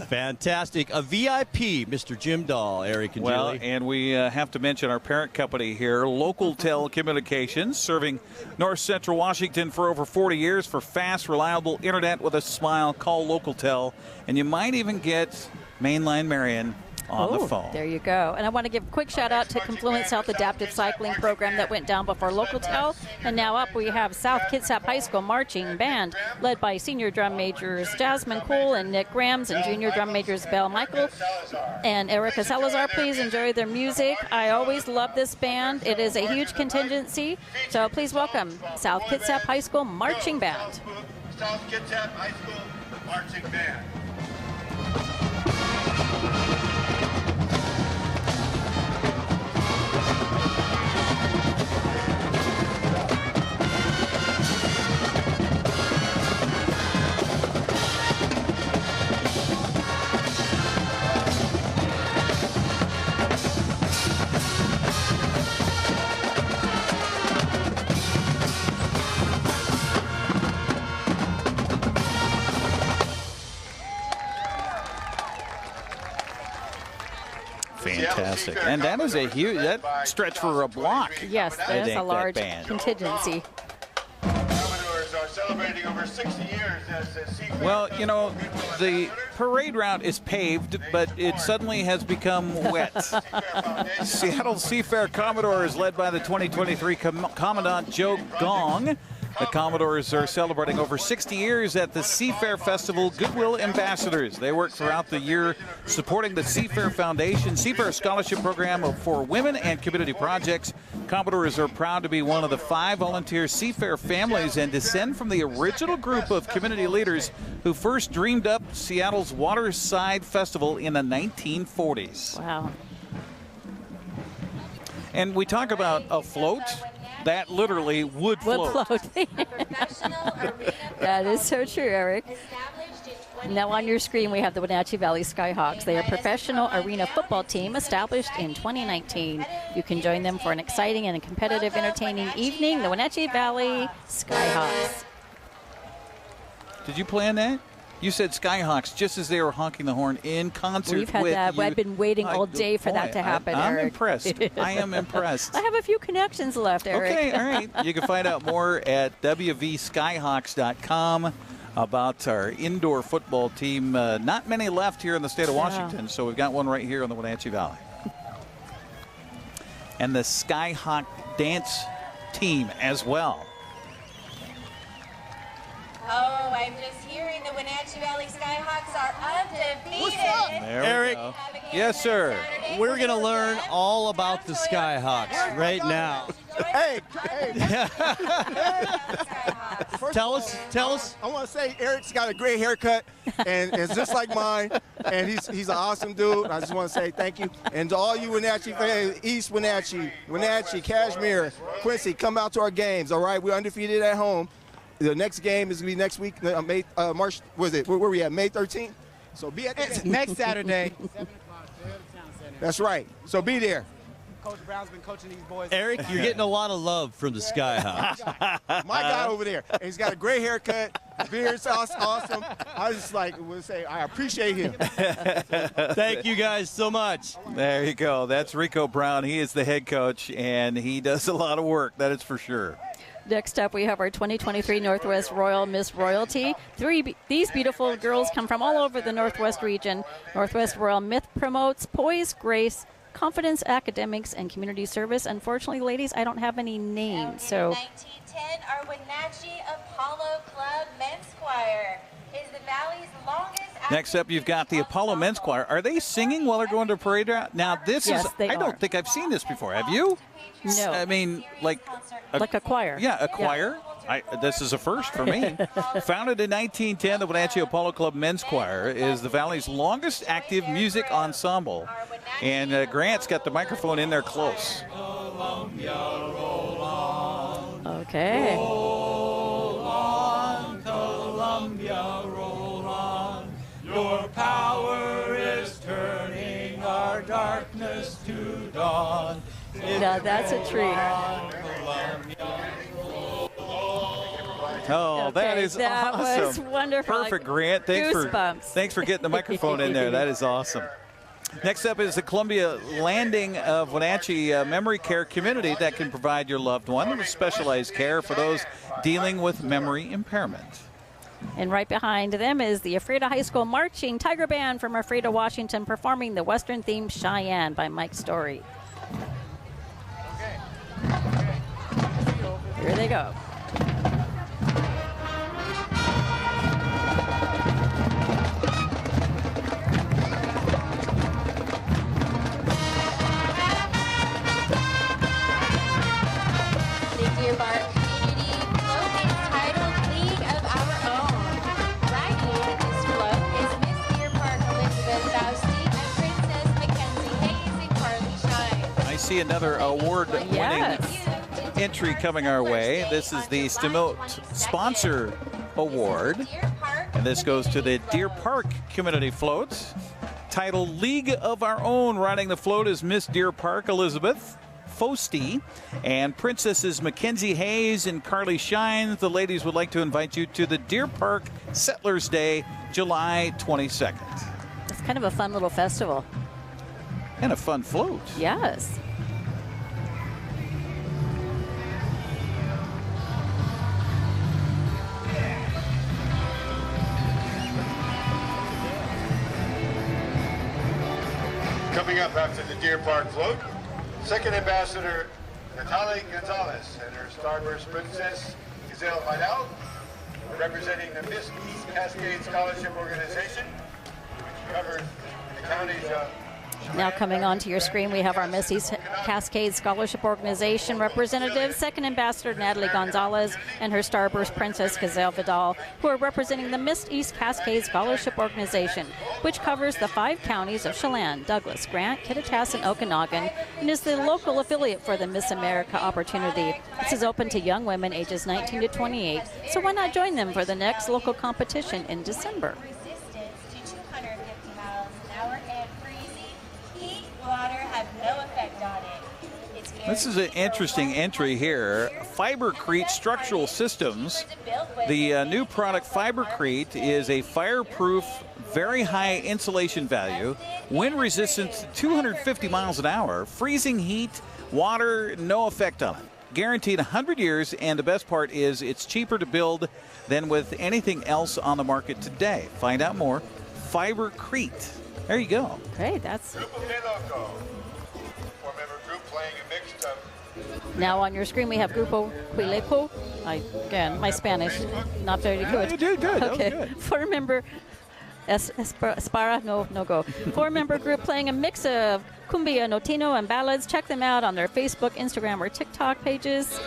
Fantastic. A VIP, Mr. Jim Dahl, Eric and Well, Julie. and we have to mention our parent company here, Local Telecommunications, serving North Central Washington for over 40 years for fast, reliable internet with a smile. Call Local Tel, and you might even get Mainline Marion on the phone. There you go. And I want to give a quick shout out to Confluence Health Adaptive Cycling Program that went down before Local Tel. And now up we have South Kitsap High School Marching Band led by senior drum majors Jasmine Cole and Nick Grams and junior drum majors Belle Michael and Erica Salazar. Please enjoy their music. I always love this band. It is a huge contingency. So please welcome South Kitsap High School Marching Band. South Kitsap High School Marching Band. Fantastic. And that is a huge, that stretch for a block. Yes, that is a large contingency. Commodores are celebrating over 60 years as the Seafair. Well, you know, the parade route is paved, but it suddenly has become wet. Seattle Seafair Commodores, led by the 2023 Commandant Joe Gong. The Commodores are celebrating over 60 years at the Seafair Festival Goodwill Ambassadors. They work throughout the year supporting the Seafair Foundation, Seafair Scholarship Program for women and community projects. Commodores are proud to be one of the 5 volunteer Seafair families and descend from the original group of community leaders who first dreamed up Seattle's Waterside Festival in the 1940s. Wow. And we talk about a float. That literally would float. That is so true, Eric. Now on your screen, we have the Wenatchee Valley Skyhawks. They are a professional arena football team established in 2019. You can join them for an exciting and competitive, entertaining evening. The Wenatchee Valley Skyhawks. Did you plan that? You said Skyhawks just as they were honking the horn in concert. We've had with that. you. I've been waiting all day for that to happen, I'm Eric. impressed. I am impressed. I have a few connections left, Eric. Okay, all right. You can find out more at wvskyhawks.com about our indoor football team. Not many left here in the state of Washington, so we've got one right here in the Wenatchee Valley. And the Skyhawk dance team as well. Oh, I'm just hearing the Wenatchee Valley Skyhawks are undefeated. There Eric. we go. Yes, sir. We're going to learn all about the Skyhawks right now. Hey. Tell us. I want to say Eric's got a great haircut, and it's just like mine, and he's an awesome dude. I just want to say thank you. And to all you Wenatchee fans, East Wenatchee, Cashmere, Quincy, come out to our games, all right? We're undefeated at home. The next game is going to be next week, March, where we at, May 13th? So be at the game. Next Saturday. That's right. So be there. Coach Brown's been coaching these boys. Eric, you're getting a lot of love from the Skyhawks. My guy over there. And he's got a great haircut. His beard's awesome. I just would say I appreciate him. Thank you guys so much. There you go. That's Rico Brown. He is the head coach, and he does a lot of work. That is for sure. Next up, we have our 2023 Northwest Royal Miss Royalty. These beautiful girls come from all over the Northwest region. Northwest Royal Myth promotes poise, grace, confidence, academics, and community service. Unfortunately, ladies, I don't have any names. So 1910, our Wenatchee Apollo Club Men's Choir is the Valley's longest. Next up, you've got the Apollo Men's Choir. Are they singing while they're going to parade route? Now, this Yes, is, they I are. don't think I've seen this before. Have you? No. I mean, like a choir. Yeah, a choir. This is a first for me. Founded in 1910, the Wenatchee Apollo Club Men's Choir is the Valley's longest active music ensemble. And Grant's got the microphone in there close. Okay. Roll on, Columbia, roll on. Your power is turning our darkness to dawn. Now that's a treat. Oh, that Okay, is that awesome. was wonderful. Perfect, Grant. Thanks for getting the microphone in there. That is awesome. Next up is the Columbia Landing of Wenatchee Memory Care Community that can provide your loved one with specialized care for those dealing with memory impairment. And right behind them is the Ephrata High School Marching Tiger Band from Ephrata, Washington, performing the Western-themed Cheyenne by Mike Story. Here they go. The Deer Park Community Float is titled League of Our Own. Riding this float is Miss Deer Park Elizabeth Fausty and Princess Mackenzie Hayes and Carly Shine. I see another award-winning entry coming our way. This is the Stemilt Sponsor Award. And this goes to the Deer Park Community Float. Titled League of Our Own. Riding the float is Miss Deer Park Elizabeth Fausty and Princesses Mackenzie Hayes and Carly Shines. The ladies would like to invite you to the Deer Park Settlers Day, July 22nd. It's kind of a fun little festival. And a fun float. Yes. Coming up after the Deer Park float, second ambassador Natalie Gonzalez and her Starburst Princess Giselle Vidal, representing the Miss East Cascade Scholarship Organization, which covers the counties of Now coming onto your screen, we have our Miss East Cascade Scholarship Organization representative, second ambassador Natalie Gonzalez and her Starburst Princess Gazelle Vidal, who are representing the Miss East Cascade Scholarship Organization, which covers the 5 counties of Chelan, Douglas, Grant, Kittitas, and Okanagan, and is the local affiliate for the Miss America opportunity. This is open to young women ages 19 to 28, so why not join them for the next local competition in December? Water have no effect on it. This is an interesting entry here. Fibercrete Structural Systems. The new product Fibercrete is a fireproof, very high insulation value, wind resistance 250 miles an hour, freezing heat, water, no effect on it. Guaranteed 100 years, and the best part is it's cheaper to build than with anything else on the market today. Find out more. Fibercrete. There you go. Great, that's... Four-member group playing a mix of... Now on your screen we have Grupo Quilepo. Again, my Spanish, not very good. You did good. Okay. That was good. 4-member Espara, no go. 4-member group playing a mix of cumbia, notino, and ballads. Check them out on their Facebook, Instagram, or TikTok pages.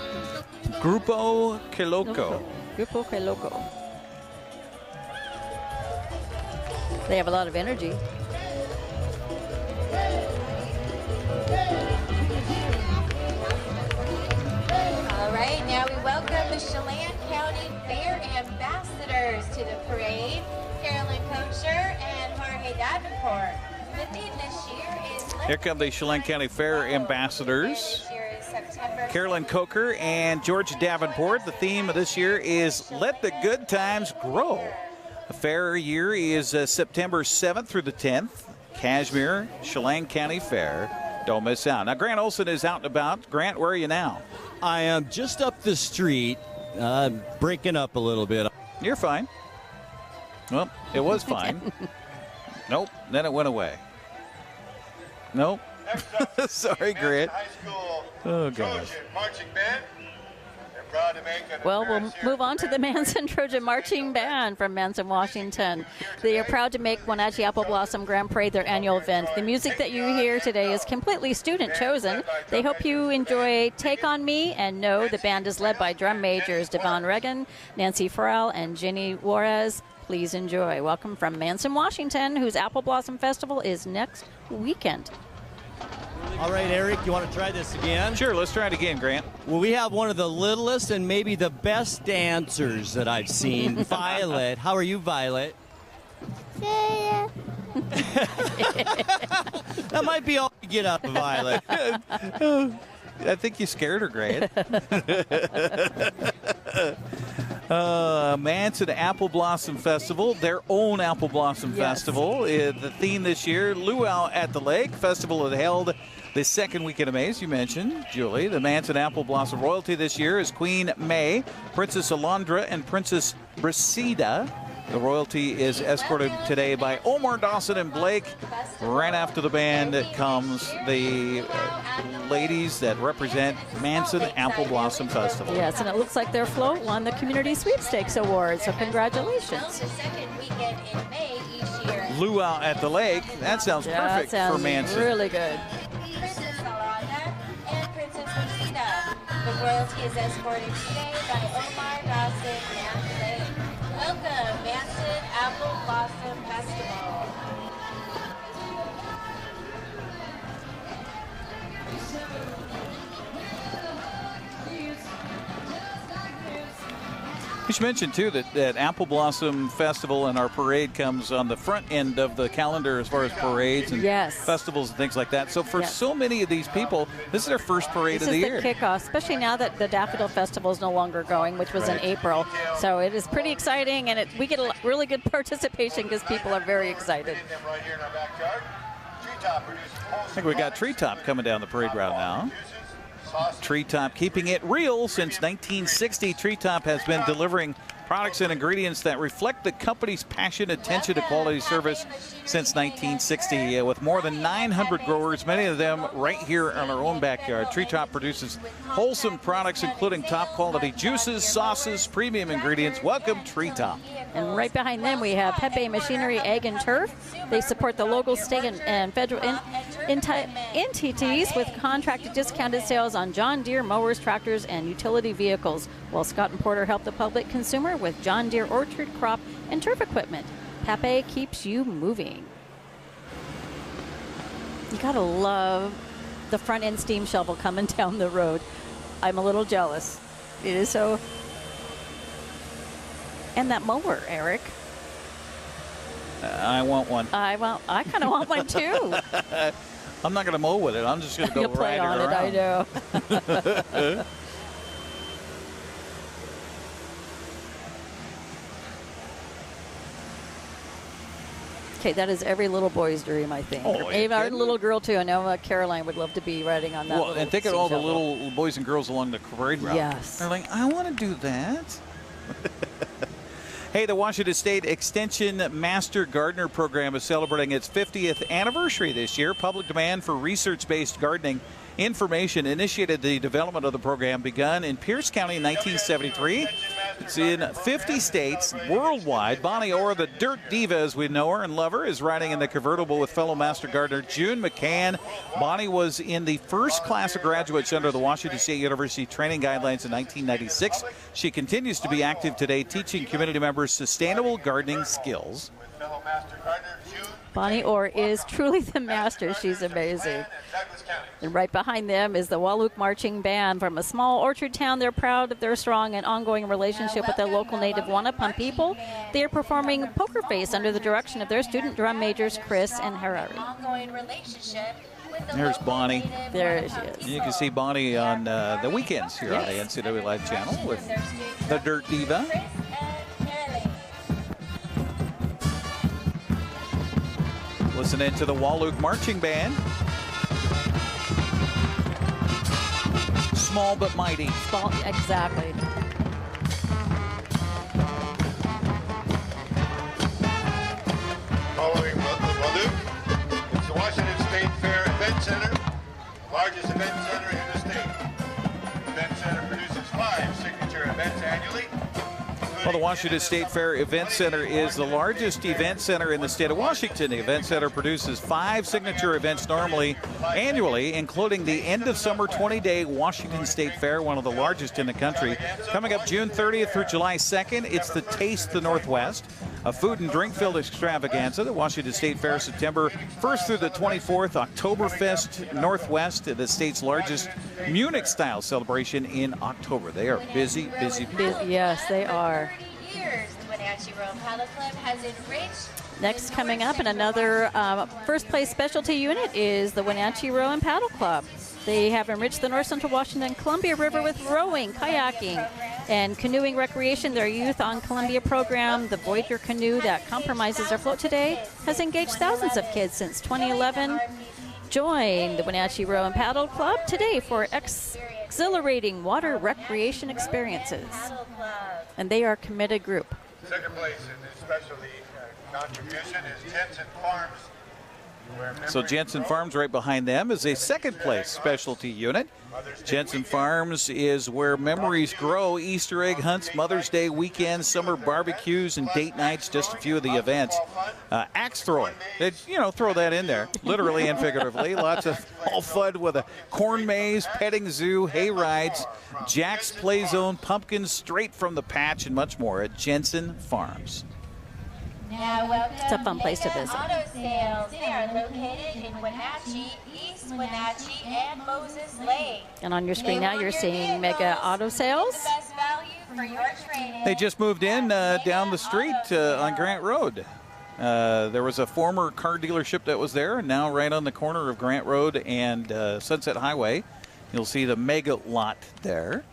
Grupo Quiloco. Grupo Quiloco. They have a lot of energy. All right, now we welcome the Chelan County Fair ambassadors to the parade, Carolyn Kocher and Jorge Davenport. The theme this year is... Here come the Chelan County Fair ambassadors. This year is September... Carolyn Coker and George Davenport. The theme of this year is Let the Good Times Grow. The fair year is September 7th through the 10th. Cashmere, Chelan County Fair. Don't miss out. Now, Grant Olson is out and about. Grant, where are you now? I am just up the street, breaking up a little bit. You're fine. Well, it was fine. Nope. Then it went away. Nope. Sorry, Grant. Oh, gosh. Marching band. They're proud to make an Well, we'll move on to the Manson Trojan Marching Band from Manson, Washington. They are proud to make Wenatchee Apple Blossom Grand Parade their annual event. The music that you hear today is completely student-chosen. They hope you enjoy Take On Me, and know the band is led by drum majors Devon Regan, Nancy Farrell, and Ginny Juarez. Please enjoy. Welcome from Manson, Washington, whose Apple Blossom Festival is next weekend. All right, Eric, you want to try this again? Sure, let's try it again, Grant. Well, we have one of the littlest and maybe the best dancers that I've seen, Violet. How are you, Violet? That might be all you get out of Violet. I think you scared her, Grant. Manson Apple Blossom Festival, their own Apple Blossom Festival. The theme this year, Luau at the Lake. Festival is held the second weekend of May, as you mentioned, Julie. The Manson Apple Blossom royalty this year is Queen May, Princess Alondra, and Princess Brasida. The royalty is escorted today by Omar Dawson and Blake. Right after the band comes the ladies that represent Manson Apple Blossom Festival. Yes, and it looks like their float won the Community Sweepstakes Award, so congratulations. Luau at the Lake. That sounds perfect for Manson. Really good. The royalty is escorted today by Omar Dawson and Blake. Welcome, Manson Apple Blossom Festival. We should mention, too, that Apple Blossom Festival and our parade comes on the front end of the calendar as far as parades and festivals and things like that. So for so many of these people, this is their first parade of the year. This is the kickoff, especially now that the Daffodil Festival is no longer going, which was in April. So it is pretty exciting, and we get a really good participation because people are very excited. I think we got Treetop coming down the parade route now. Treetop keeping it real since 1960. Treetop has been delivering products and ingredients that reflect the company's passion, attention to quality service since 1960. With more than 900 growers, many of them right here in our own backyard. Treetop produces wholesome products, including top quality juices, sauces, premium ingredients. Welcome, Treetop. And right behind them, we have Pepe Machinery, Egg and Turf. They support the local, state, and federal entities with contracted discounted sales on John Deere mowers, tractors, and utility vehicles, while Scott and Porter help the public consumer with John Deere orchard, crop, and turf equipment. Pepe keeps you moving. You gotta love the front end steam shovel coming down the road. I'm a little jealous. It is so. And that mower, Eric. I want one. I kind of want one too. I'm not going to mow with it. I'm just going to go play ride on it around. I know. Okay, that is every little boy's dream, I think. Oh, even our little girl, too. I know Caroline would love to be riding on that. Well, and think of all the little boys and girls along the parade route. Yes. They're like, I want to do that. Hey, the Washington State Extension Master Gardener Program is celebrating its 50th anniversary this year. Public demand for research-based gardening information initiated the development of the program, begun in Pierce County in 1973. It's in 50 states worldwide. Bonnie Orr, the Dirt Diva as we know her and love her, is riding in the convertible with fellow Master Gardener June McCann. Bonnie was in the first class of graduates under the Washington State University training guidelines in 1996. She continues to be active today, teaching community members sustainable gardening skills. Bonnie Orr is truly the master. She's amazing. And right behind them is the Wahluke Marching Band from a small orchard town. They're proud of their strong and ongoing relationship with their local native Wanapum people. They are performing Poker Face under the direction of their student drum majors, Chris and Harari. There's Bonnie. There she is. You can see Bonnie on the weekends here on the NCAA Live channel with the Dirt Diva. Listening to the Wahluke Marching Band. Small but mighty. Small, exactly. Following Wahluke, it's the Washington State Fair Event Center. largest event center in the state. The event center produces 5 signature events annually. Well, the Washington State Fair Event Center is the largest event center in the state of Washington. The event center produces 5 signature events annually, including the end of summer 20-day Washington State Fair, one of the largest in the country. Coming up June 30th through July 2nd, it's the Taste the Northwest, a food and drink-filled extravaganza. The Washington State Fair, September 1st through the 24th, Oktoberfest Northwest, the state's largest Munich-style celebration in October. They are busy. Yes, they are. Years, the Wenatchee Row Paddle Club has enriched. Next coming up in another first place specialty unit is the Wenatchee Row and Paddle Club. They have enriched the North Central Washington Columbia River with rowing, kayaking, and canoeing recreation. Their Youth on Columbia program, the Voyager Canoe that compromises our float today, has engaged thousands of kids since 2011. Join the Wenatchee Row and Paddle Club today for exhilarating water recreation experiences. And they are a committed group. Second place in this specialty contribution is Jensen Farms. So Jensen Farms right behind them is a second place specialty unit. Jensen Farms is where memories grow. Easter egg hunts, Mother's Day weekends, summer barbecues, and date nights, just a few of the events. Axe throwing, throw that in there, literally and figuratively. Lots of all fun with a corn maze, petting zoo, hay rides, Jack's Play Zone, pumpkins straight from the patch, and much more at Jensen Farms. Now welcome It's a fun place to Mega visit. Auto Sales. They are located in Wenatchee, East Wenatchee, and Moses Lake. And on your screen now, you're seeing Mega Auto Sales. Best value for your training. They just moved in down the street on Grant Road. There was a former car dealership that was there, and now right on the corner of Grant Road and Sunset Highway, you'll see the Mega lot there.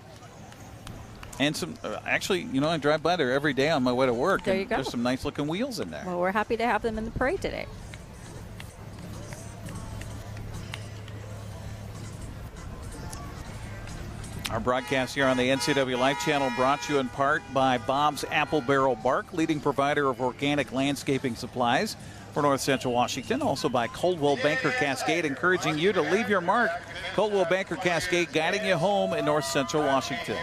And some, actually, I drive by there every day on my way to work. There you go. There's some nice looking wheels in there. Well, we're happy to have them in the parade today. Our broadcast here on the NCW Life Channel brought to you in part by Bob's Apple Barrel Bark, leading provider of organic landscaping supplies for North Central Washington. Also by Coldwell Banker Cascade, encouraging you to leave your mark. Coldwell Banker Cascade guiding you home in North Central Washington.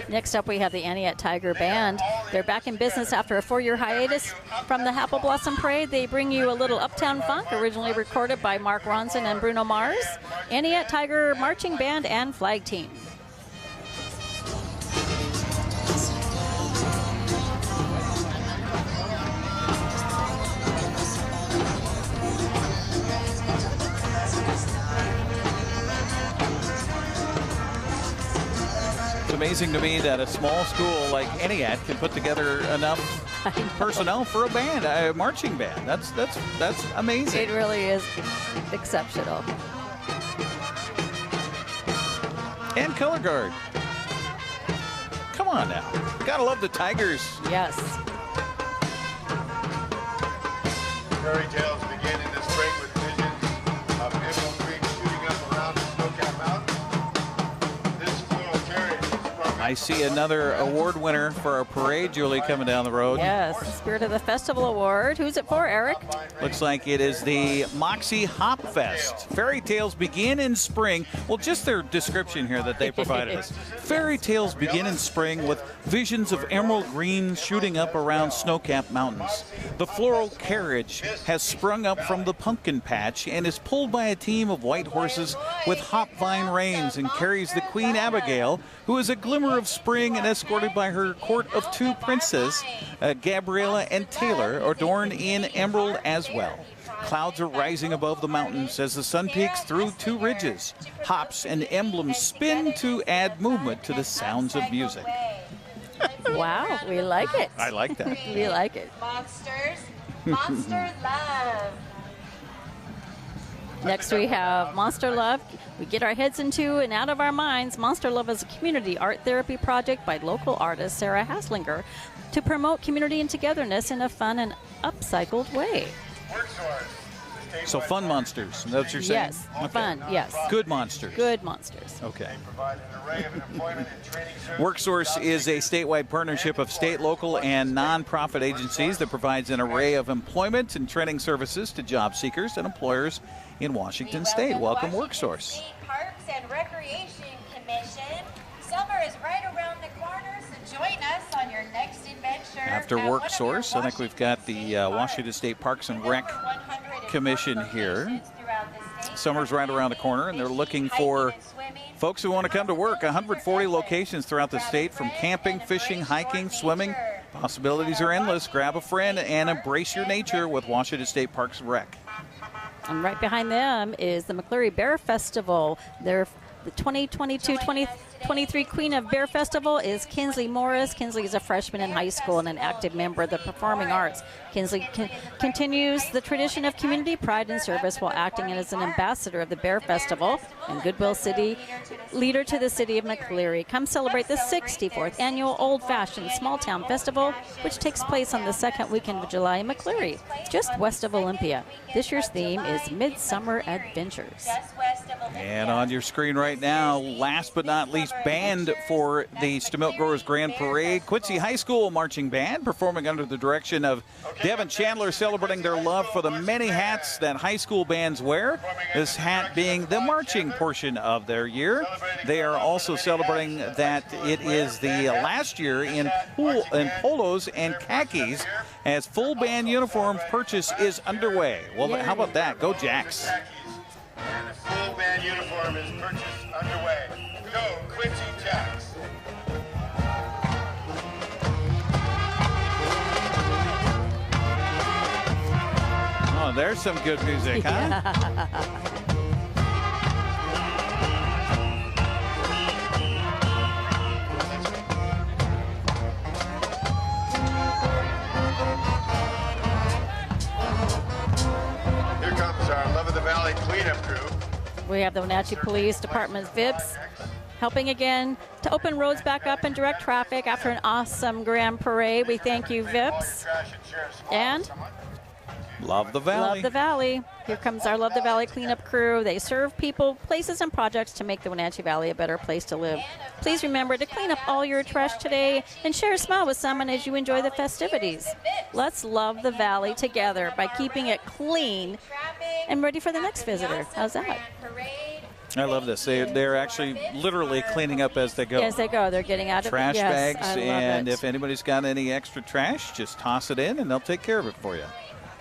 Next up, we have the Aniette Tiger Band. They're back in business after a 4-year hiatus from the Apple Blossom Parade. They bring you a little Uptown Funk, originally recorded by Mark Ronson and Bruno Mars. Aniette Tiger Marching Band and Flag Team. It's amazing to me that a small school like Aniette can put together enough personnel for a band, a marching band. That's amazing. It really is exceptional. And color guard. Come on now. Gotta love the Tigers. Yes. Fairy tales begin in the spring with visions of Emerald Creek shooting up around the Snow-Capped Mountains. This floral carriage is from I see another award winner for our parade, Julie, coming down the road. Yes, Spirit of the Festival Award. Who's it for, Eric? Looks like it is the Moxie Hop Fest. Fairy tales begin in spring. Well, just their description here that they provided us. Fairy tales begin in spring with visions of emerald green shooting up around snow-capped mountains. The floral carriage has sprung up from the pumpkin patch and is pulled by a team of white horses with hop vine reins and carries the Queen Abigail, who is a glimmer of spring and escorted by her court of 2 princes, Gabriella and Taylor, adorned in emerald as well. Clouds are rising above the mountains as the sun peeks through 2 ridges. Hops and emblems spin to add movement to the sounds of music. Wow, we like it. I like that. We like it. Monster Love. Next we have Monster Love. We get our heads into and out of our minds. Monster Love is a community art therapy project by local artist Sarah Haslinger to promote community and togetherness in a fun and upcycled way. So fun monsters, that's what you're saying? Yes, fun, yes. Good monsters. Good monsters. Okay. WorkSource is a statewide partnership of state, local, and nonprofit agencies that provides an array of employment and training services to job seekers and employers in Washington State. Welcome, WorkSource. Parks and Recreation Commission. Summer is right around the corner, so join us on your next adventure. After WorkSource, I think we've got the Washington State Parks and Rec Commission here. Summer's right around the corner, and they're looking for folks who want to come to work. 140 locations throughout the state, from camping, fishing, hiking, swimming. Possibilities are endless. Grab a friend and embrace your nature with Washington State Parks and Rec. And right behind them is the McCleary Bear Festival. They're the 2022-2023 Queen of Bear Festival is Kinsley Morris. Kinsley is a freshman in high school and an active member of the performing arts. Kinsley continues the tradition of community pride and service while acting as an ambassador of the Bear Festival and Goodwill City leader to the city of McCleary. Come celebrate the 64th annual Old-Fashioned Small Town Festival, which takes place on the second weekend of July in McCleary, just west of Olympia. This year's theme is Midsummer Adventures. And on your screen right now, last but not least, band for the Stemilt Growers Grand Parade. Quincy High School Marching Band performing under the direction of Devin Chandler, celebrating their love for the many hats that high school bands wear, this hat being the marching portion of their year. They are also celebrating that it is the last year in polos and khakis, as full band uniform purchase is underway. Well, how about that? Go Jacks. And a full band uniform is purchased underway. Go, Quincy Jacks. Oh, there's some good music, huh? Here comes our Love of the Valley cleanup crew. We have the Wenatchee Police Department's VIPs helping again to open roads back up and direct traffic after an awesome Grand Parade. We thank you, VIPs. And Love the Valley. Love the Valley. Here comes our Love the Valley cleanup crew. They serve people, places, and projects to make the Wenatchee Valley a better place to live. Please remember to clean up all your trash today and share a smile with someone as you enjoy the festivities. Let's love the Valley together by keeping it clean and ready for the next visitor. How's that? I love this. They're actually literally cleaning up as they go. As they go. They're getting out of trash yes, bags, I love and it. if anybody's got any extra trash, just toss it in and they'll take care of it for you.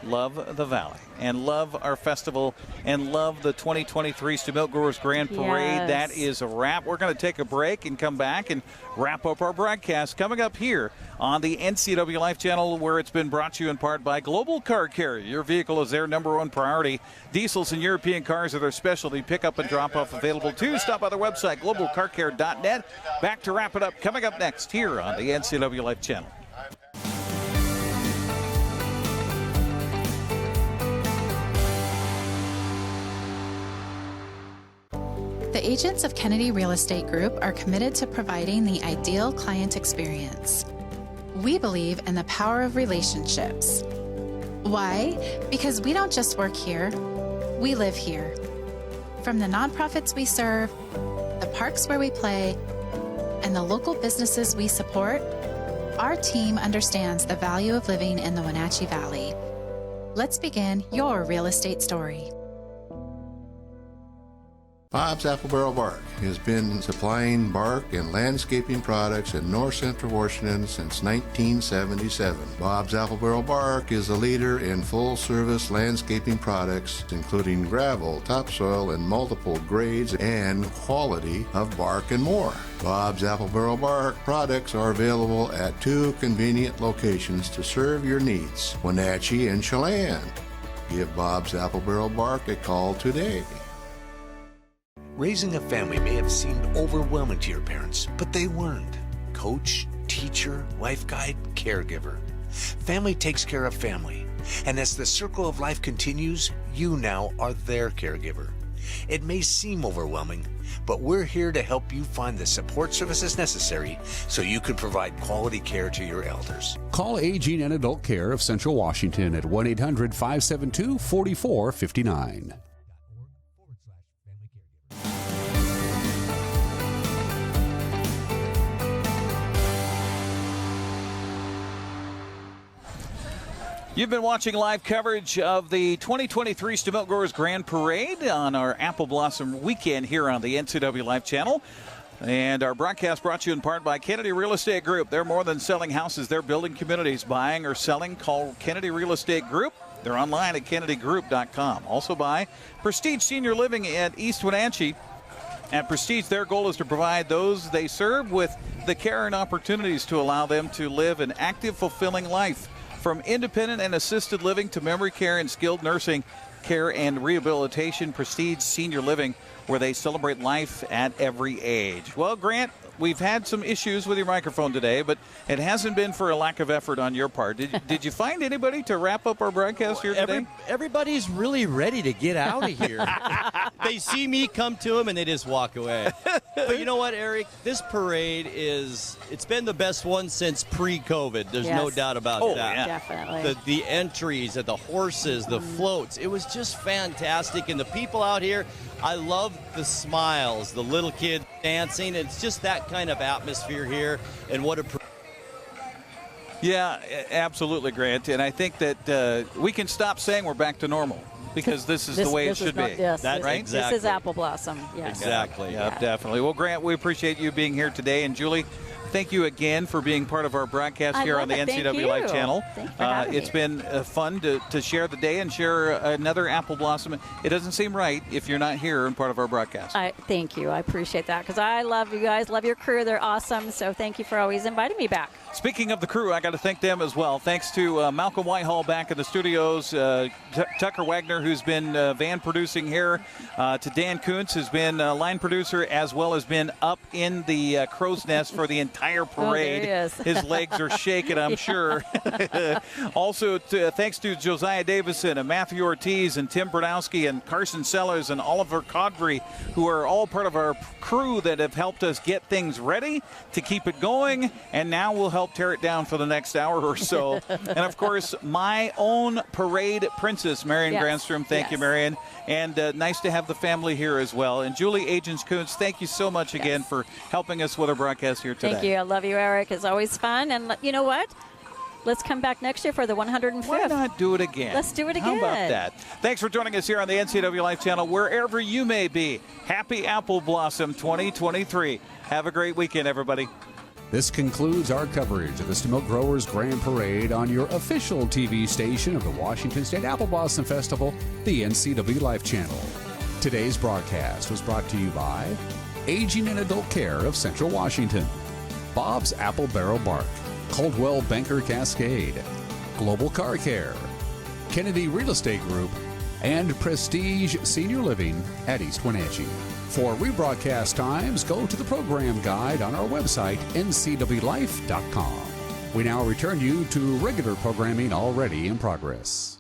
Love the Valley and love our festival and love the 2023 Stemilt Growers Grand Parade. Yes. That is a wrap. We're going to take a break and come back and wrap up our broadcast coming up here on the NCW Life Channel, where it's been brought to you in part by Global Car Carrier. Your vehicle is their number one priority. Diesels and European cars are their specialty. Pickup and drop-off available too. Stop by their website, globalcarcare.net. Back to wrap it up coming up next here on the NCW Life Channel. The agents of Kennedy Real Estate Group are committed to providing the ideal client experience. We believe in the power of relationships. Why? Because we don't just work here, we live here. From the nonprofits we serve, the parks where we play, and the local businesses we support, our team understands the value of living in the Wenatchee Valley. Let's begin your real estate story. Bob's Apple Barrel Bark has been supplying bark and landscaping products in north central Washington since 1977. Bob's Apple Barrel Bark is a leader in full-service landscaping products, including gravel, topsoil, and multiple grades and quality of bark and more. Bob's Apple Barrel Bark products are available at 2 convenient locations to serve your needs, Wenatchee and Chelan. Give Bob's Apple Barrel Bark a call today. Raising a family may have seemed overwhelming to your parents, but they weren't. Coach, teacher, life guide, caregiver. Family takes care of family. And as the circle of life continues, you now are their caregiver. It may seem overwhelming, but we're here to help you find the support services necessary so you can provide quality care to your elders. Call Aging and Adult Care of Central Washington at 1-800-572-4459. You've been watching live coverage of the 2023 Stemilt Growers Grand Parade on our Apple Blossom weekend here on the NCW Life channel. And our broadcast brought to you in part by Kennedy Real Estate Group. They're more than selling houses. They're building communities. Buying or selling, call Kennedy Real Estate Group. They're online at kennedygroup.com. Also by Prestige Senior Living at East Wenatchee. At Prestige, their goal is to provide those they serve with the care and opportunities to allow them to live an active, fulfilling life. From independent and assisted living to memory care and skilled nursing care and rehabilitation, Prestige Senior Living, where they celebrate life at every age. Well, Grant, we've had some issues with your microphone today, but it hasn't been for a lack of effort on your part. Did you find anybody to wrap up our broadcast here today? Everybody's really ready to get out of here. They see me come to them and they just walk away. But you know what, Eric? This parade it's been the best one since pre-COVID. There's no doubt about that. Yeah. Definitely. The entries, the horses, the floats. It was just fantastic. And the people out here, I love the smiles, the little kids dancing. It's just that kind of atmosphere here. And what a Yeah, absolutely, Grant. And I think that we can stop saying we're back to normal because this is the way it should be. Yes, That's right. This is Apple Blossom. Yes. Exactly. Yeah, definitely. Well, Grant, we appreciate you being here today. And Julie, thank you again for being part of our broadcast here on the NCW Life channel. It's been fun to share the day and share another Apple Blossom. It doesn't seem right if you're not here and part of our broadcast. Thank you. I appreciate that because I love you guys, love your crew. They're awesome. So thank you for always inviting me back. Speaking of the crew, I got to thank them as well. Thanks to Malcolm Whitehall back in the studios, Tucker Wagner, who's been van producing here, to Dan Kuntz, who's been line producer, as well as been up in the crow's nest for the entire parade. There he is. His legs are shaking, I'm sure. Also, thanks to Josiah Davison and Matthew Ortiz and Tim Brodowski and Carson Sellers and Oliver Codbury, who are all part of our crew that have helped us get things ready to keep it going, and now we'll help tear it down for the next hour or so. And of course, my own parade princess, Marion Granstrom. Thank you, Marion. And nice to have the family here as well. And Julie Agents-Kuntz, thank you so much again for helping us with our broadcast here today. Thank you. I love you, Eric. It's always fun. And you know what? Let's come back next year for the 105th. Why not do it again? Let's do it again. How about that? Thanks for joining us here on the NCW Life channel, wherever you may be. Happy Apple Blossom 2023. Have a great weekend, everybody. This concludes our coverage of the Stemilt Growers Grand Parade on your official TV station of the Washington State Apple Blossom Festival, the NCW Life channel. Today's broadcast was brought to you by Aging and Adult Care of Central Washington, Bob's Apple Barrel Bark, Coldwell Banker Cascade, Global Car Care, Kennedy Real Estate Group, and Prestige Senior Living at East Wenatchee. For rebroadcast times, go to the program guide on our website, ncwlife.com. We now return you to regular programming already in progress.